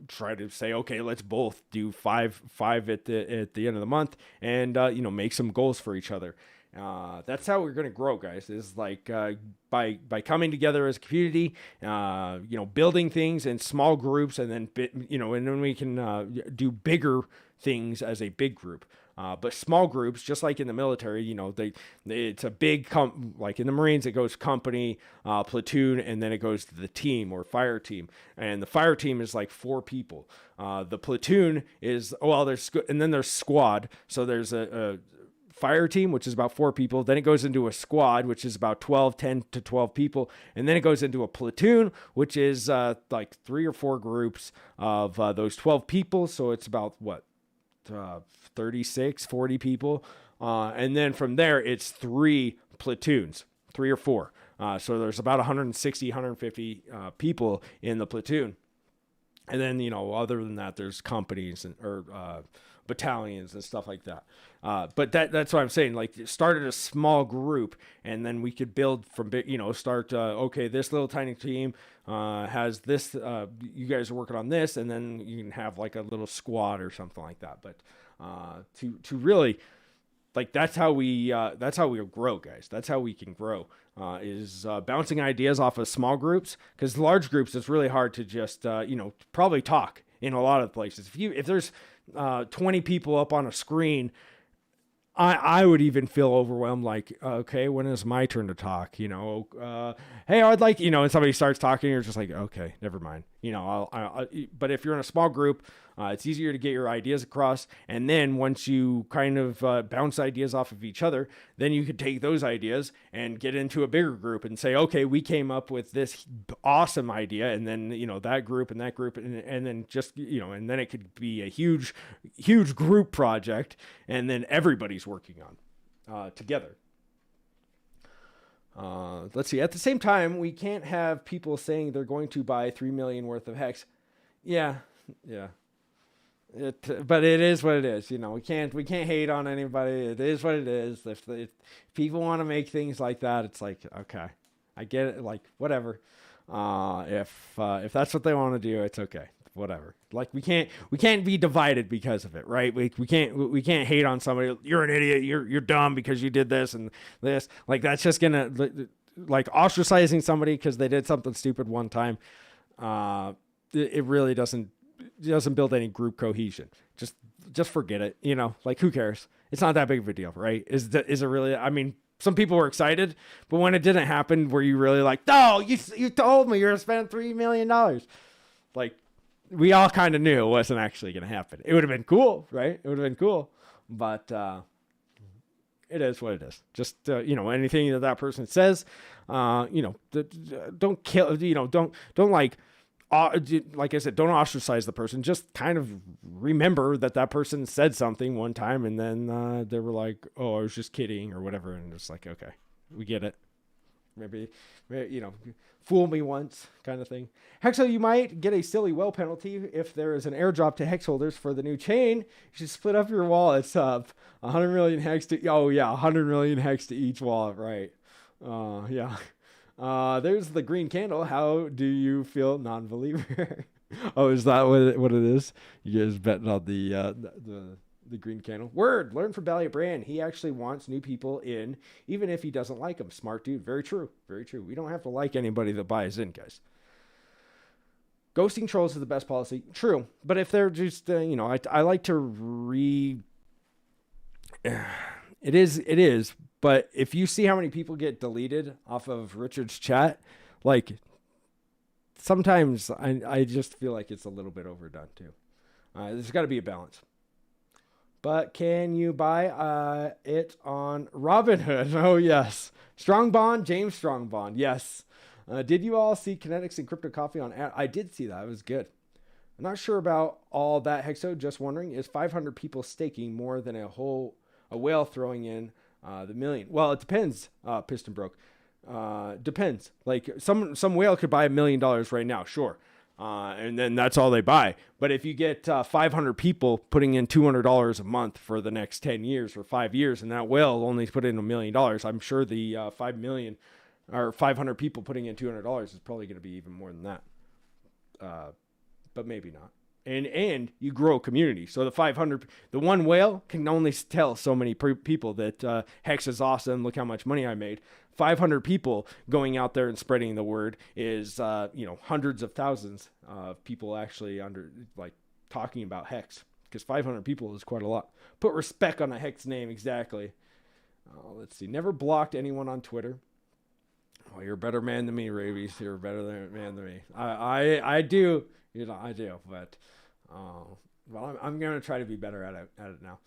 try to say, okay, let's both do five at the end of the month, and, make some goals for each other. That's how we're going to grow, guys, is like, by coming together as a community, building things in small groups, and then, and then we can, do bigger things as a big group. But small groups, just like in the military, it's a big like in the Marines, it goes company, platoon, and then it goes to the team or fire team. And the fire team is like 4 people. The platoon is and then there's squad. So there's a fire team, which is about 4 people. Then it goes into a squad, which is about 10 to 12 people. And then it goes into a platoon, which is like 3 or 4 groups of those 12 people. So it's about 36, 40 people. And then from there, it's 3 platoons, 3 or 4. So there's about 160, 150 people in the platoon. And then, other than that, there's companies or battalions and stuff like that. But that's what I'm saying. Like, start at a small group, and then we could build from big. Start. Okay, this little tiny team has this. You guys are working on this, and then you can have like a little squad or something like that. But to really, like, that's how we grow, guys. That's how we can grow. Is bouncing ideas off of small groups, because large groups, it's really hard to just probably talk in a lot of places. If there's 20 people up on a screen, I would even feel overwhelmed. Like, okay, when is my turn to talk? Hey, I'd like, and somebody starts talking, you're just like, okay, never mind. But if you're in a small group, it's easier to get your ideas across. And then once you kind of bounce ideas off of each other, then you could take those ideas and get into a bigger group and say, okay, we came up with this awesome idea. And then, that group and that group, and then just, and then it could be a huge, huge group project. And then everybody's working on together. Let's see. At the same time, we can't have people saying they're going to buy 3 million worth of hex. Yeah. But it is what it is. We can't hate on anybody. It is what it is. If people want to make things like that, it's like, okay, I get it. Like, whatever. If that's what they want to do, it's okay. Whatever. Like, we can't be divided because of it, right? We can't hate on somebody. You're an idiot. You're dumb because you did this and this. Like, that's just gonna, like, ostracizing somebody because they did something stupid one time. It really doesn't build any group cohesion. Just forget it. Like, who cares? It's not that big of a deal, right? Is it really? I mean, some people were excited, but when it didn't happen, were you really like, no, you told me you're gonna spend $3 million? Like, we all kind of knew it wasn't actually gonna happen. It would have been cool, right? It would have been cool, but it is what it is. Just anything that person says, don't kill. Don't like. Like I said, don't ostracize the person. Just kind of remember that person said something one time, and then they were like, "Oh, I was just kidding," or whatever. And it's like, okay, we get it. Maybe fool me once, kind of thing. Hexo, you might get a silly well penalty if there is an airdrop to hex holders for the new chain. You should split up your wallets up. 100 million hex to 100 million hex to each wallet, right? Yeah. There's the green candle. How do you feel, non-believer? Oh, is that what it is? You guys betting on the green candle? Word. Learn from Valiant Brand. He actually wants new people in, even if he doesn't like them. Smart dude. Very true. Very true. We don't have to like anybody that buys in, guys. Ghosting trolls is the best policy. True. But if they're just, I like to It is. But if you see how many people get deleted off of Richard's chat, like, sometimes I just feel like it's a little bit overdone too. There's got to be a balance. But can you buy it on Robinhood? Oh, yes. Strong Bond, James Strong Bond. Yes. Did you all see Kinetics and Crypto Coffee on ad? I did see that. It was good. I'm not sure about all that, Hexo. Just wondering, is 500 people staking more than a whale throwing in the million? Well, it depends. Piston broke. Depends. Like, some whale could buy $1 million right now, sure. And then that's all they buy. But if you get 500 people putting in $200 a month for the next 10 years or 5 years, and that whale only put in $1 million, I'm sure the 5 million or 500 people putting in $200 is probably going to be even more than that. But maybe not. And you grow a community. So the one whale can only tell so many people that Hex is awesome. Look how much money I made. 500 people going out there and spreading the word is, hundreds of thousands of people actually talking about Hex. because 500 people is quite a lot. Put respect on a Hex name, exactly. Let's see. Never blocked anyone on Twitter. Oh, you're a better man than me, Rabies. You're a better man than me. I do. I do. But well, I'm gonna try to be better at it now.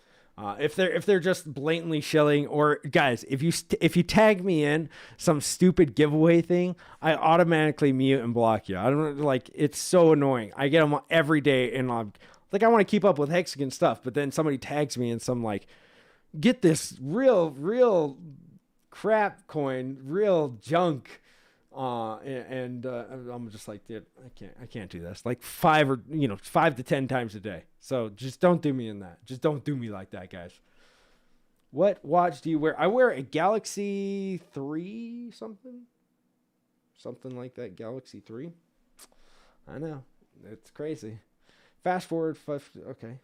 If they're just blatantly shilling, or guys, if you tag me in some stupid giveaway thing, I automatically mute and block you. I don't like, it's so annoying. I get them every day, and I'm like, I want to keep up with Hexagon stuff, but then somebody tags me in some like, get this real crap coin, real junk. I'm just like, dude, I can't do this. Like 5 to 10 times a day. So just don't do me in that. Just don't do me like that, guys. What watch do you wear? I wear a Galaxy 3 something like that. Galaxy 3. I know, it's crazy. Fast forward. Okay,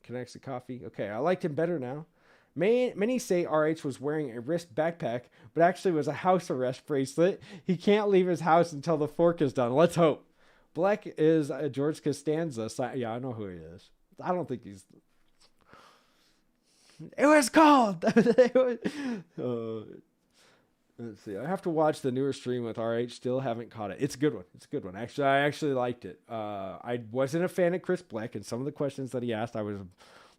connects to coffee. Okay, I liked him better now. Many say RH was wearing a wrist backpack, but actually was a house arrest bracelet. He can't leave his house until the fork is done. Let's hope. Black is George Costanza. Yeah, I know who he is. I don't think he's... It was called! Let's see. I have to watch the newer stream with RH. Still haven't caught it. It's a good one. Actually, I actually liked it. I wasn't a fan of Chris Black, and some of the questions that he asked, I was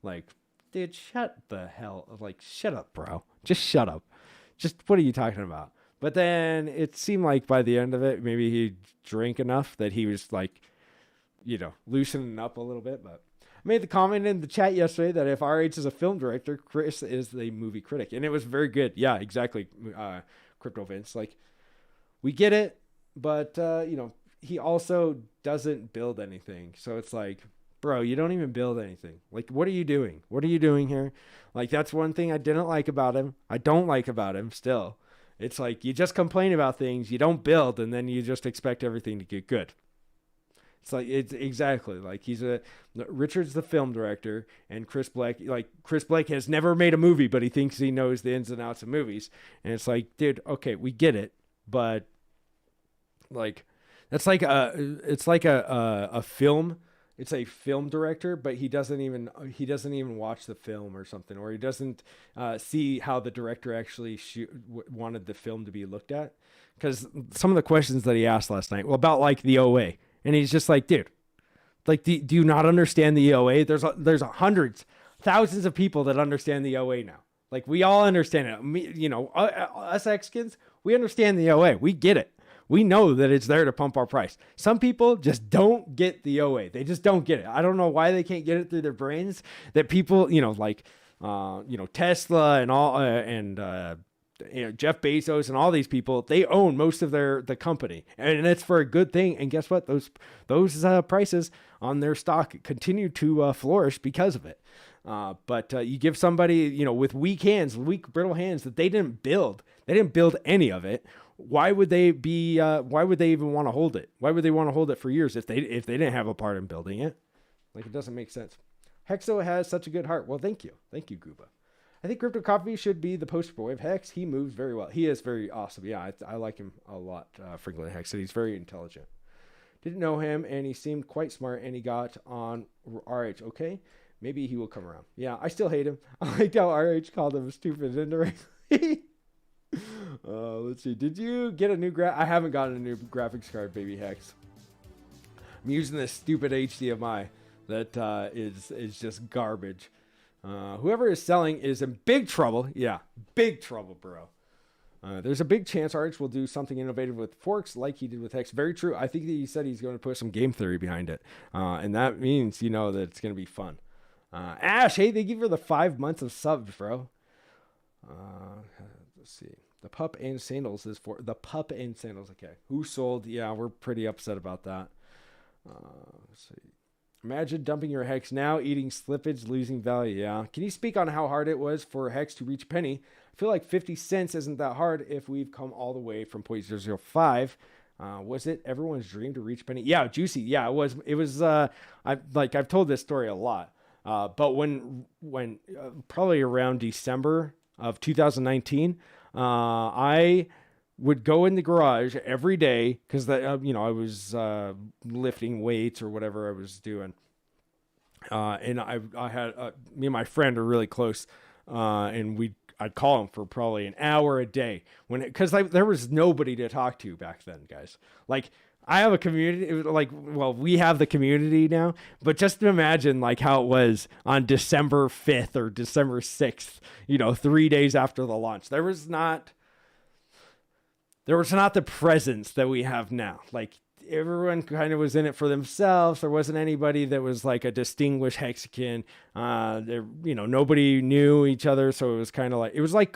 like... Dude, shut up, bro. Just shut up. Just, what are you talking about? But then it seemed like by the end of it, maybe he drank enough that he was like, loosening up a little bit. But I made the comment in the chat yesterday that if RH is a film director, Chris is the movie critic. And it was very good. Yeah, exactly. Crypto Vince. Like, we get it, but, he also doesn't build anything. So it's like, bro, you don't even build anything. Like, what are you doing? What are you doing here? Like, that's one thing I didn't like about him. I don't like about him still. It's like, you just complain about things, you don't build, and then you just expect everything to get good. It's like, it's exactly like Richard's the film director, and Chris Black has never made a movie, but he thinks he knows the ins and outs of movies. And it's like, dude, okay, we get it, but like, it's like a film. It's a film director, but he doesn't even watch the film or something, or he doesn't see how the director actually wanted the film to be looked at. Because some of the questions that he asked last night, about like the OA, and he's just like, dude, like, do you not understand the OA? There's hundreds, thousands of people that understand the OA now. Like, we all understand it. Us Xskins, we understand the OA. We get it. We know that it's there to pump our price. Some people just don't get the OA. They just don't get it. I don't know why they can't get it through their brains. That people, Tesla and all, Jeff Bezos and all these people, they own most of the company, and it's for a good thing. And guess what? Those prices on their stock continue to flourish because of it. But you give somebody, with weak brittle hands that they didn't build any of it. Why would they even want to hold it? Why would they want to hold it for years if they didn't have a part in building it? Like, it doesn't make sense. Hexo has such a good heart. Well, thank you, Gooba. I think Crypto Coffee should be the poster boy of Hex. He moves very well. He is very awesome. Yeah, I like him a lot. Franklin Hex. He's very intelligent. Didn't know him, and he seemed quite smart, and he got on RH. Okay, maybe he will come around. Yeah, I still hate him. I like how RH called him stupid indirectly. Let's see. Did you get a new I haven't gotten a new graphics card, baby Hex. I'm using this stupid HDMI that is just garbage. Whoever is selling is in big trouble. Yeah, big trouble, bro. There's a big chance RH will do something innovative with forks like he did with Hex. Very true. I think that he said he's going to put some game theory behind it. And that means, that it's going to be fun. Ash, hey, thank you for the 5 months of subs, bro. Let's see. The pup and sandals is for the pup and sandals. Okay. Who sold? Yeah, we're pretty upset about that. Let's see. Imagine dumping your Hex now, eating slippage, losing value. Yeah. Can you speak on how hard it was for Hex to reach a penny? I feel like 50 cents isn't that hard if we've come all the way from 0.005. Was it everyone's dream to reach a penny? Yeah, Juicy. Yeah, it was. It was. I've told this story a lot. But when probably around December of 2019, I would go in the garage every day because I was lifting weights or whatever I was doing. And I had me and my friend are really close, and I'd call him for probably an hour a day because like there was nobody to talk to back then, guys. Like I have a community, we have the community now, but just imagine like how it was on December 5th or December 6th, 3 days after the launch. There was not the presence that we have now. Like everyone kind of was in it for themselves. There wasn't anybody that was like a distinguished Hexican. Nobody knew each other. So it was kind of like, it was like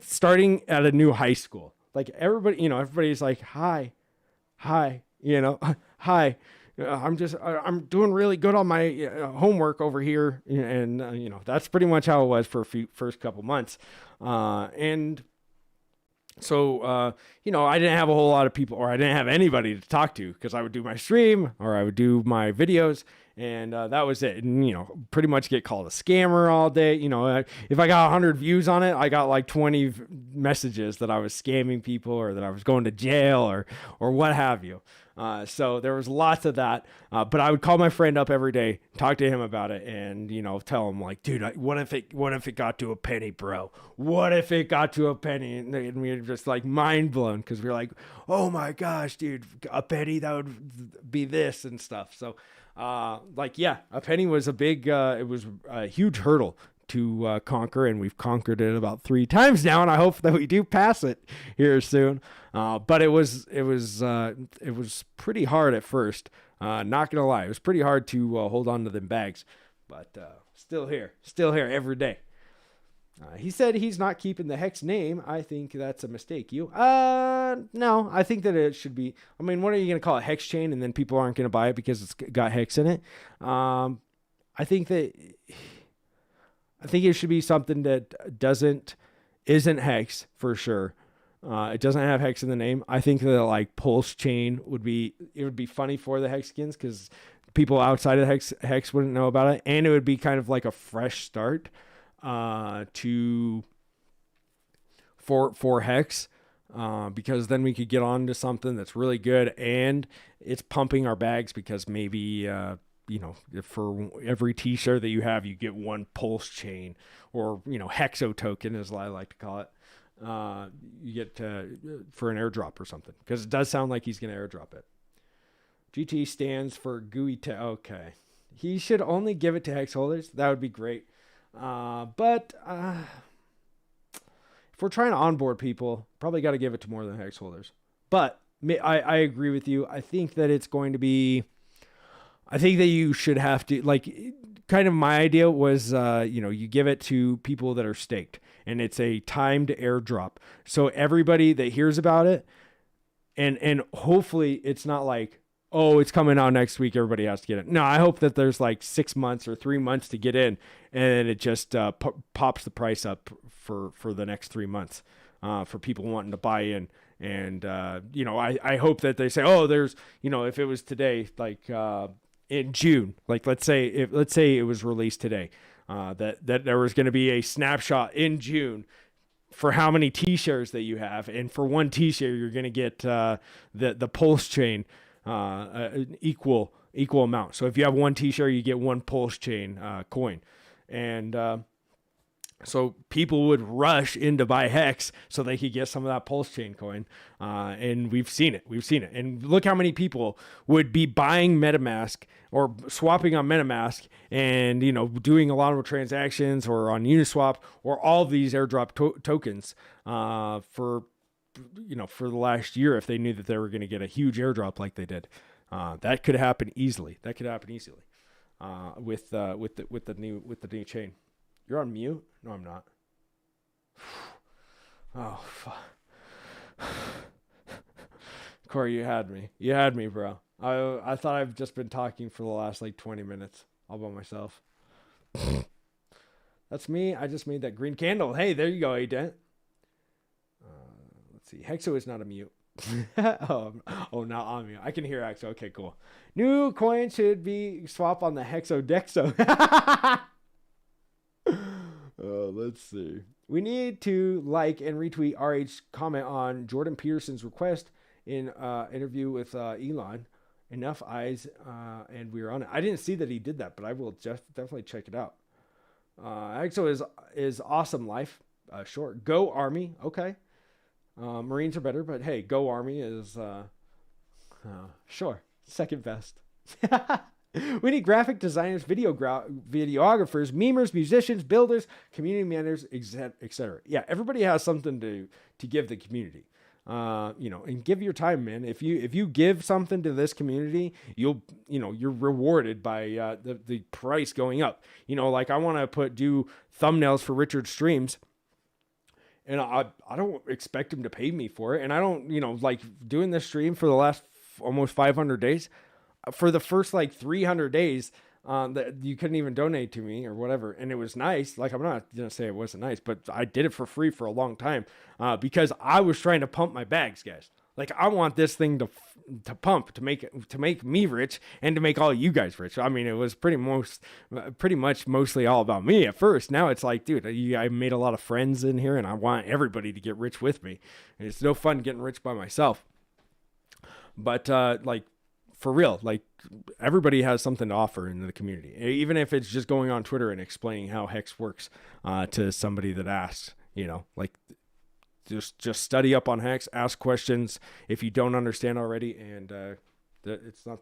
starting at a new high school. Like everybody's like, hi, hi, hi. I'm doing really good on my homework over here. And, that's pretty much how it was for first couple months. So, I didn't have a whole lot of people, or I didn't have anybody to talk to because I would do my stream or I would do my videos, and that was it. And, pretty much get called a scammer all day. If I got 100 views on it, I got like 20 messages that I was scamming people or that I was going to jail or what have you. So there was lots of that. But I would call my friend up every day, talk to him about it, and tell him like, dude, what if it got to a penny, bro? What if it got to a penny? And we were just like mind blown because we were like, oh my gosh, dude, a penny, that would be this and stuff. So, a penny was it was a huge hurdle to conquer, and we've conquered it about 3 times now, and I hope that we do pass it here soon. But it was pretty hard at first. Not gonna lie, it was pretty hard to hold on to them bags, but still here every day. He said he's not keeping the Hex name. I think that's a mistake. No, I think that it should be. I mean, what are you gonna call it? Hex Chain, and then people aren't gonna buy it because it's got Hex in it. I think it should be something that isn't Hex for sure. It doesn't have Hex in the name. I think that like Pulse Chain would be funny for the Hexicans because people outside of Hex wouldn't know about it, and it would be kind of like a fresh start for Hex, because then we could get on to something that's really good and it's pumping our bags because maybe for every t-shirt that you have, you get one Pulse Chain or, Hexo token, as I like to call it. You get for an airdrop or something, because it does sound like he's going to airdrop it. GT stands for GUI. Okay. He should only give it to Hex holders. That would be great. But if we're trying to onboard people, probably got to give it to more than Hex holders. But I agree with you. I think that it's going to be... I think that you should have to, like, kind of my idea was, you give it to people that are staked, and it's a timed airdrop. So everybody that hears about it, and hopefully it's not like, oh, it's coming out next week, everybody has to get it. No, I hope that there's like 6 months or 3 months to get in, and it just pops the price up for the next 3 months for people wanting to buy in. And, I hope that they say, oh, there's, if it was today, like, in June, like let's say it was released today, that there was going to be a snapshot in June for how many t-shirts that you have, and for one t-shirt you're going to get the Pulse Chain equal amount. So if you have one t-shirt, you get one Pulse Chain coin, and so people would rush in to buy Hex so they could get some of that Pulse Chain coin. And we've seen it. And look how many people would be buying MetaMask or swapping on MetaMask and, doing a lot of transactions or on Uniswap or all of these airdrop tokens for the last year, if they knew that they were going to get a huge airdrop like they did. That could happen easily. With the new chain. You're on mute? No, I'm not. Oh, fuck. Corey, you had me, bro. I thought I've just been talking for the last 20 minutes all by myself. That's me. I just made that green candle. Hey, there you go, A-Dent. Let's see. Hexo is not a mute. not on mute. I can hear Hexo. Okay, cool. New coin should be swap on the Hexo Dexo. Let's see. We need to like and retweet RH comment on Jordan Peterson's request in interview with Elon. enough eyes, and we were on it. I didn't see that he did that, but I will definitely check it out. EXO is awesome life. Short. Go Army. Okay. Marines are better, but hey, Go Army is sure second best. We need graphic designers, videographers, memers, musicians, builders, community managers, etc. Yeah, everybody has something to give the community. And give your time, man. If you give something to this community, you're rewarded by the price going up. Like I want to do thumbnails for Richard streams, and I don't expect him to pay me for it, and I don't like doing this stream for the last almost 500 days. For the first like 300 days, that you couldn't even donate to me or whatever, and it was nice. Like I'm not gonna say it wasn't nice, but I did it for free for a long time because I was trying to pump my bags, guys. Like I want this thing to pump to make me rich and to make all you guys rich. I mean, it was pretty much mostly all about me at first. Now it's like, dude, I made a lot of friends in here, and I want everybody to get rich with me. And it's no fun getting rich by myself. But like. For real, like everybody has something to offer in the community, even if it's just going on Twitter and explaining how Hex works to somebody that asks, like just study up on Hex, ask questions if you don't understand already. And it's not,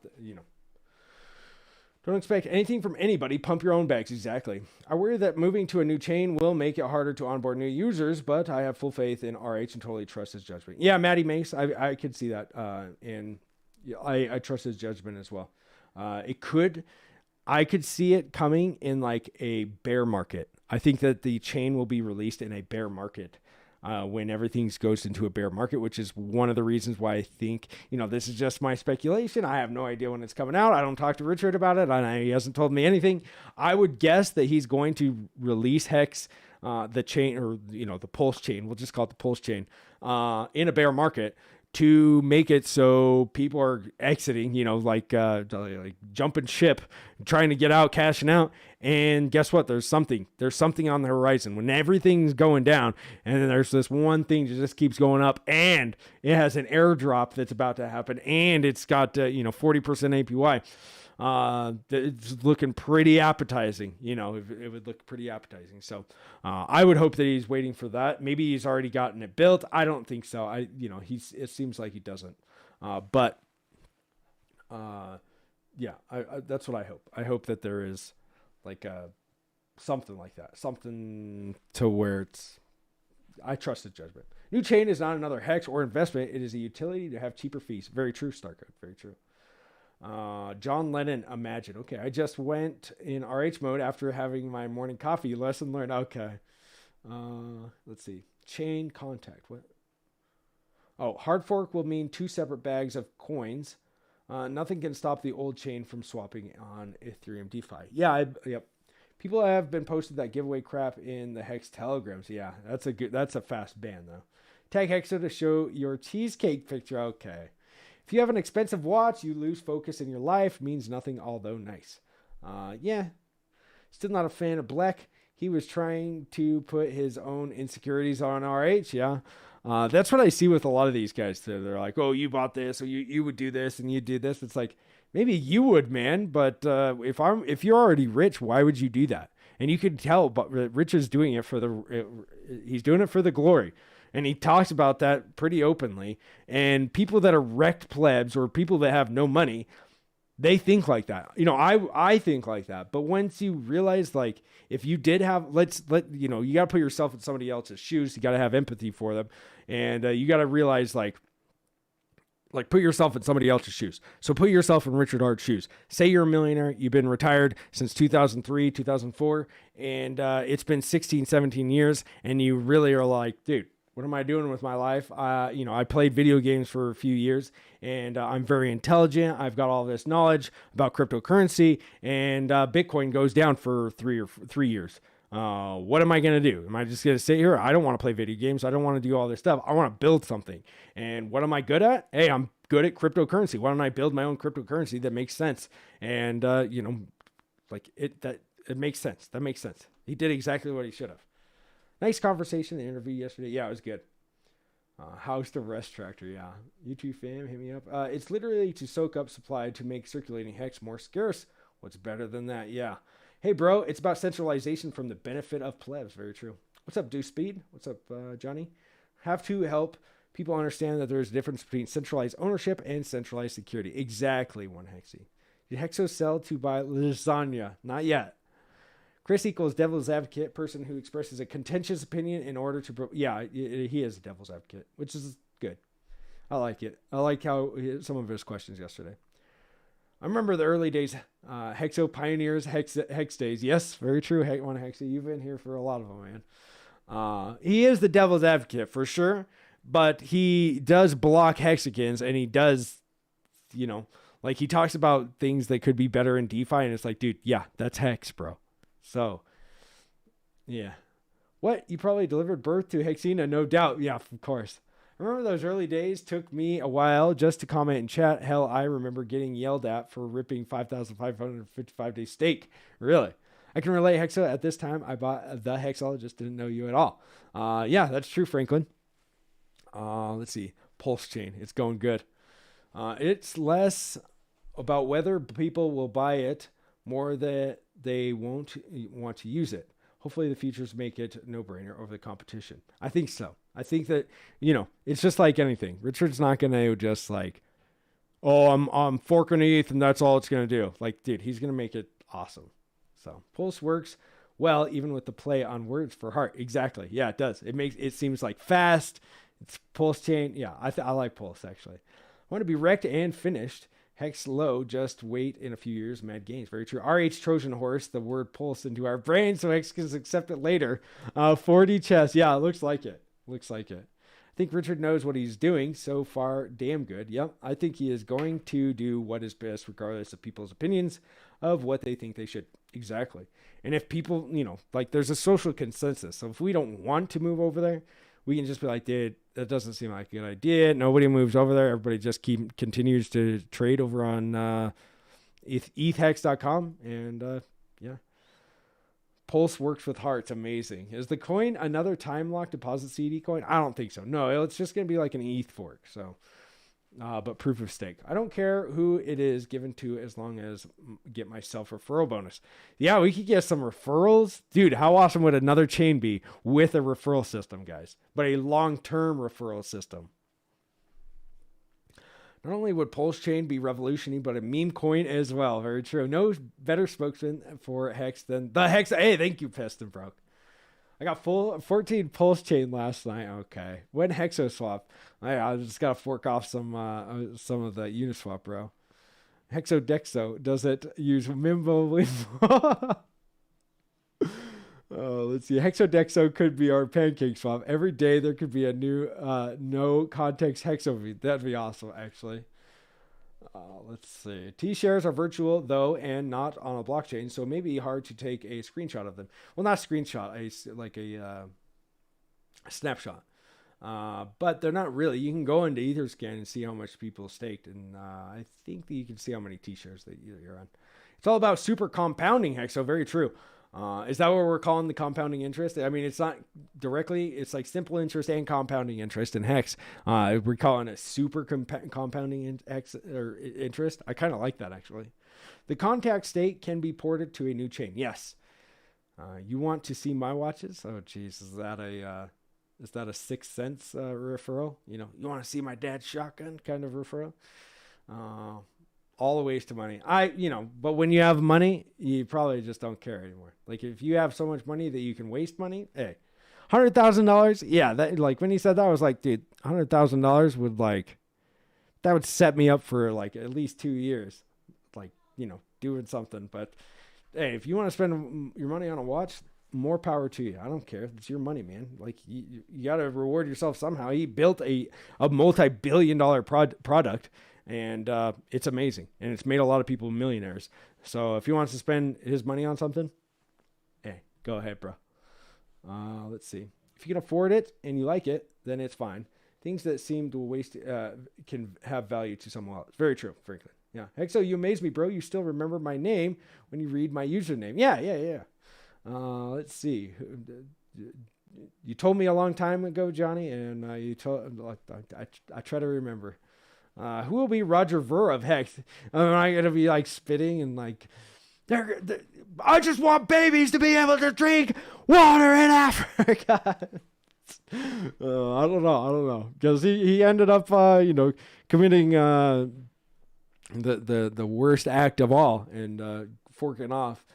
don't expect anything from anybody. Pump your own bags. Exactly. I worry that moving to a new chain will make it harder to onboard new users, but I have full faith in RH and totally trust his judgment. Yeah, Matty Mace, I could see that. I trust his judgment as well. I could see it coming in like a bear market. I think that the chain will be released in a bear market when everything goes into a bear market, which is one of the reasons why I think, this is just my speculation. I have no idea when it's coming out. I don't talk to Richard about it, and he hasn't told me anything. I would guess that he's going to release Hex, the chain, or, the Pulse chain. We'll just call it the Pulse chain, in a bear market, to make it so people are exiting, like jumping ship, trying to get out, cashing out. And guess what? There's something on the horizon when everything's going down. And then there's this one thing that just keeps going up, and it has an airdrop that's about to happen. And it's got, 40% APY. It's looking pretty appetizing. It would look pretty appetizing. So I would hope that he's waiting for that. Maybe he's already gotten it built. I don't think so. It seems like he doesn't. But that's what I hope. I hope that there is like something like that, something to where I trust his judgment. New chain is not another Hex or investment. It is a utility to have cheaper fees. Very true, Starcode. Very true. John Lennon, imagine. Okay, I just went in RH mode after having my morning coffee. Lesson learned. Okay. Let's see. Chain contact. What? Oh, hard fork will mean 2 separate bags of coins. Nothing can stop the old chain from swapping on Ethereum DeFi. Yeah, yep. People have been posted that giveaway crap in the Hex telegrams. Yeah, that's a fast ban though. Tag Hexo to show your cheesecake picture. Okay. If you have an expensive watch, you lose focus in your life. Means nothing, although nice. Yeah. Still not a fan of Black. He was trying to put his own insecurities on RH. Yeah. That's what I see with a lot of these guys too. They're like, oh, you bought this, or you would do this, and you do this. It's like, maybe you would, man. But if you're already rich, why would you do that? And you can tell, but Rich is doing it he's doing it for the glory. And he talks about that pretty openly. And people that are wrecked plebs or people that have no money, they think like that. I think like that. But once you realize, like, if you did have, you got to put yourself in somebody else's shoes. You got to have empathy for them. And you got to realize, like put yourself in somebody else's shoes. So put yourself in Richard Hard's shoes. Say you're a millionaire. You've been retired since 2003, 2004. And it's been 16, 17 years. And you really are like, dude, what am I doing with my life? I played video games for a few years, and I'm very intelligent. I've got all this knowledge about cryptocurrency, and Bitcoin goes down for 3 years. What am I going to do? Am I just going to sit here? I don't want to play video games. I don't want to do all this stuff. I want to build something. And what am I good at? Hey, I'm good at cryptocurrency. Why don't I build my own cryptocurrency that makes sense? And, it makes sense. That makes sense. He did exactly what he should have. Nice conversation, the interview yesterday. Yeah, it was good. House to Rest Tractor, yeah. YouTube fam, hit me up. It's literally to soak up supply to make circulating hex more scarce. What's better than that? Yeah. Hey, bro, it's about centralization from the benefit of plebs. Very true. What's up, Deuce Speed? What's up, Johnny? Have to help people understand that there's a difference between centralized ownership and centralized security. Exactly, one Hexy. Did Hexo sell to buy lasagna? Not yet. Chris equals devil's advocate, person who expresses a contentious opinion in order to... Yeah, he is a devil's advocate, which is good. I like it. I like how some of his questions yesterday. I remember the early days, Hexo pioneers, Hex days. Yes, very true, one Hexy. You've been here for a lot of them, man. He is the devil's advocate for sure, but he does block hexagons, and he does, like he talks about things that could be better in DeFi, and it's like, dude, yeah, that's hex, bro. So, yeah. What? You probably delivered birth to Hexina, no doubt. Yeah, of course. I remember those early days. Took me a while just to comment in chat. Hell, I remember getting yelled at for ripping 5,555 day stake. Really? I can relate, Hexo. At this time, I bought the Hexologist. Didn't know you at all. Yeah, that's true, Franklin. Let's see. Pulse chain. It's going good. It's less about whether people will buy it, more that they won't want to use it. Hopefully the features make it no-brainer over the competition. I think so. I think that, it's just like anything. Richard's not going to just like, oh, I'm forking ETH and that's all it's going to do. Like, dude, he's going to make it awesome. So Pulse works well, even with the play on words for heart. Exactly. Yeah, it does. It seems like fast. It's Pulse chain. Yeah, I like Pulse actually. I want to be wrecked and finished. Hex low, just wait in a few years, mad gains. Very true. RH Trojan horse, the word pulse into our brain so Hex can accept it later. 40 chess. Yeah, it looks like it. Looks like it. I think Richard knows what he's doing. So far, damn good. Yep. I think he is going to do what is best regardless of people's opinions of what they think they should. Exactly. And if people, like there's a social consensus. So if we don't want to move over there, we can just be like, dude, that doesn't seem like a good idea. Nobody moves over there. Everybody just continues to trade over on ethhex.com. And yeah. Pulse works with hearts. Amazing. Is the coin another time lock deposit CD coin? I don't think so. No, it's just going to be like an ETH fork. So, but proof of stake. I don't care who it is given to as long as get myself referral bonus. Yeah, we could get some referrals. Dude, how awesome would another chain be with a referral system, guys? But a long-term referral system. Not only would Pulse Chain be revolutionary, but a meme coin as well. Very true. No better spokesman for Hex than the Hex. Hey, thank you, Piston Broke. I got 14 Pulse Chain last night. Okay. When Hexo swap? I just got to fork off some of the Uniswap, bro. Hexo Dexo. Does it use Mimbo? Oh, let's see. Hexo Dexo could be our pancake swap. Every day there could be a new no context Hexo. That'd be awesome, actually. Let's see. T-shares are virtual, though, and not on a blockchain, so it may be hard to take a screenshot of them. Well, not a screenshot, a snapshot. But they're not really. You can go into Etherscan and see how much people staked, and I think that you can see how many T-shares that you're on. It's all about super compounding, Hexo. Very true. Is that what we're calling the compounding interest? I mean, it's not directly, it's like simple interest and compounding interest in Hex. We're calling it super compounding interest. I kind of like that, actually. The contact state can be ported to a new chain. Yes. You want to see my watches? Oh, geez. Is that a 6 cents referral? You want to see my dad's shotgun kind of referral? All a waste of money. But when you have money, you probably just don't care anymore. Like if you have so much money that you can waste money, hey, $100,000. Yeah. That like when he said that, I was like, dude, $100,000 would that would set me up for like at least 2 years, doing something. But hey, if you want to spend your money on a watch, more power to you. I don't care. It's your money, man. Like you got to reward yourself somehow. He built a multi-billion-dollar product. And it's amazing. And it's made a lot of people millionaires. So if he wants to spend his money on something, hey, go ahead, bro. Let's see. If you can afford it and you like it, then it's fine. Things that seem to waste can have value to someone else. Very true, Franklin. Yeah. Hexo, you amaze me, bro. You still remember my name when you read my username. Yeah. Let's see. you told me a long time ago, Johnny, and you told I try to remember. Who will be Roger Ver of Hex? Am I gonna be like spitting and like? I just want babies to be able to drink water in Africa. I don't know, because he ended up committing the worst act of all and forking off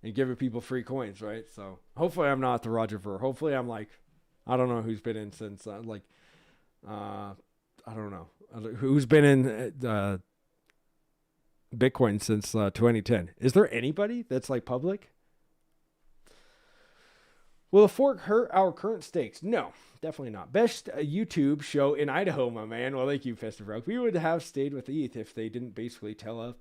and giving people free coins, right? So hopefully I'm not the Roger Ver. Hopefully I'm like, I don't know who's been in since I don't know who's been in Bitcoin since 2010. Is there anybody that's like public? Will the fork hurt our current stakes? No, definitely not. Best YouTube show in Idaho, my man. Well, thank you, Festive Rogue. We would have stayed with ETH if they didn't basically tell us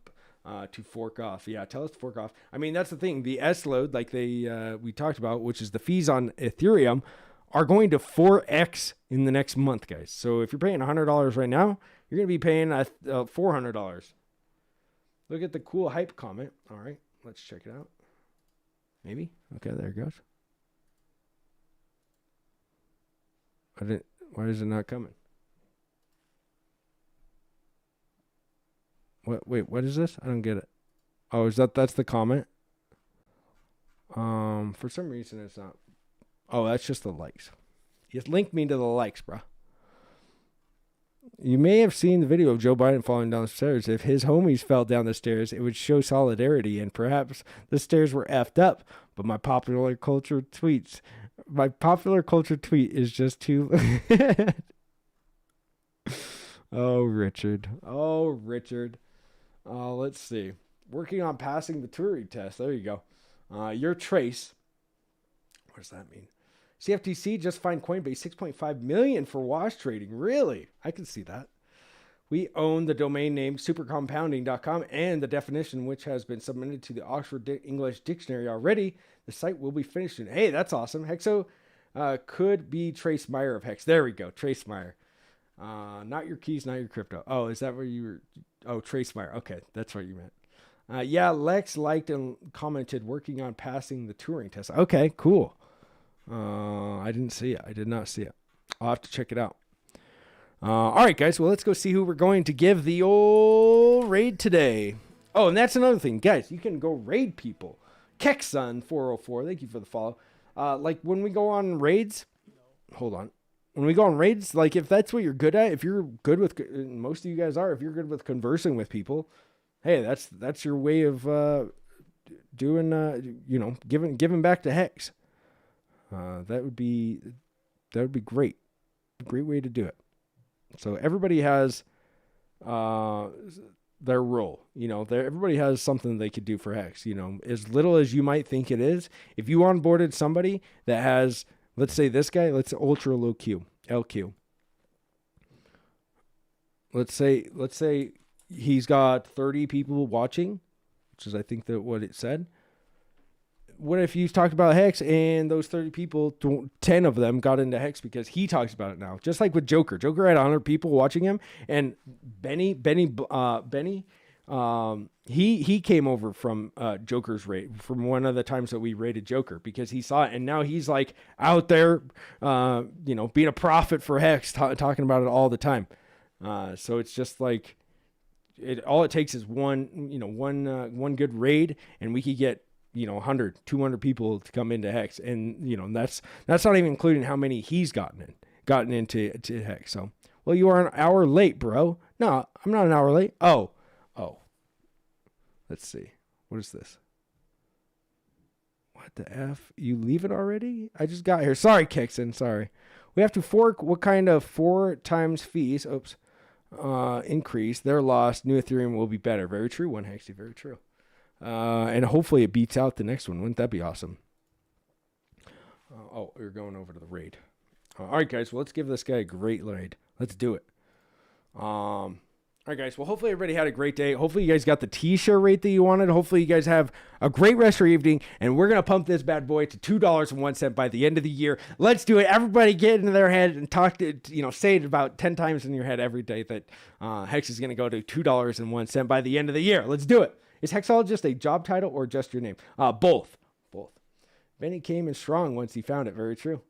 to fork off. Yeah, tell us to fork off. I mean, that's the thing. The S load, like we talked about, which is the fees on Ethereum, are going to 4x in the next month, guys. So if you're paying $100 right now, you're going to be paying $400. Look at the cool hype comment. All right, let's check it out. Maybe. Okay, there it goes. Why is it not coming? Wait, what is this? I don't get it. Oh, that's the comment? For some reason it's not. Oh, that's just the likes. Just link me to the likes, bro. You may have seen the video of Joe Biden falling down the stairs. If his homies fell down the stairs, it would show solidarity, and perhaps the stairs were effed up. But my popular culture tweet is just too. Oh, Richard. Let's see. Working on passing the Turing test. There you go. Your trace. What does that mean? CFTC just fined Coinbase $6.5 million for wash trading. Really? I can see that. We own the domain name supercompounding.com and the definition, which has been submitted to the Oxford English Dictionary already. The site will be finished soon. Hey, that's awesome. Hexo could be Trace Meyer of Hex. There we go. Trace Meyer. Not your keys, not your crypto. Oh, is that where you were? Oh, Trace Meyer. Okay, that's what you meant. Yeah, Lex liked and commented working on passing the Turing test. Okay, cool. I didn't see it. I did not see it. I'll have to check it out. All right, guys. Well, let's go see who we're going to give the old raid today. Oh, and that's another thing. Guys, you can go raid people. Kexsun404, thank you for the follow. Like when we go on raids, hold on. When we go on raids, like if that's what you're good at, if you're good with, most of you guys are, if you're good with conversing with people, hey, that's your way of doing, giving back to Hex. That would be great. A great way to do it. So everybody has their role. Everybody has something they could do for Hex. As little as you might think it is. If you onboarded somebody that has, let's say this guy, let's ultra low Q, LQ. Let's say he's got 30 people watching, which is I think that what it said. What if you talked about Hex and those 30 people, 10 of them got into Hex because he talks about it now? Just like with Joker. Joker had 100 people watching him, and Benny, he came over from Joker's raid, from one of the times that we raided Joker, because he saw it, and now he's like out there, being a prophet for Hex, talking about it all the time. So it's just like all it takes is one good raid, and we could get 100, 200 people to come into Hex. And, that's not even including how many he's gotten into Hex. So, well, you are an hour late, bro. No, I'm not an hour late. Oh, let's see. What is this? What the F? You leave it already? I just got here. Sorry, Kexen. Sorry. We have to fork what kind of 4 times fees? Oops. Increase. They're lost. New Ethereum will be better. Very true. One Hexy. Very true. And hopefully it beats out the next one. Wouldn't that be awesome? We're going over to the raid. All right, guys. Well, let's give this guy a great raid. Let's do it. All right, guys. Well, hopefully everybody had a great day. Hopefully you guys got the T-shirt rate that you wanted. Hopefully you guys have a great rest of your evening. And we're going to pump this bad boy to $2.01 by the end of the year. Let's do it. Everybody get into their head and talk to, say it about 10 times in your head every day that Hex is going to go to $2.01 by the end of the year. Let's do it. Is Hexologist a job title or just your name? Both. Benny came in strong once he found it. Very true.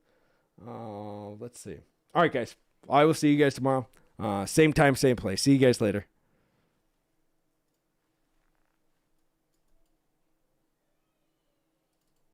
Let's see. All right, guys. I will see you guys tomorrow. Same time, same place. See you guys later.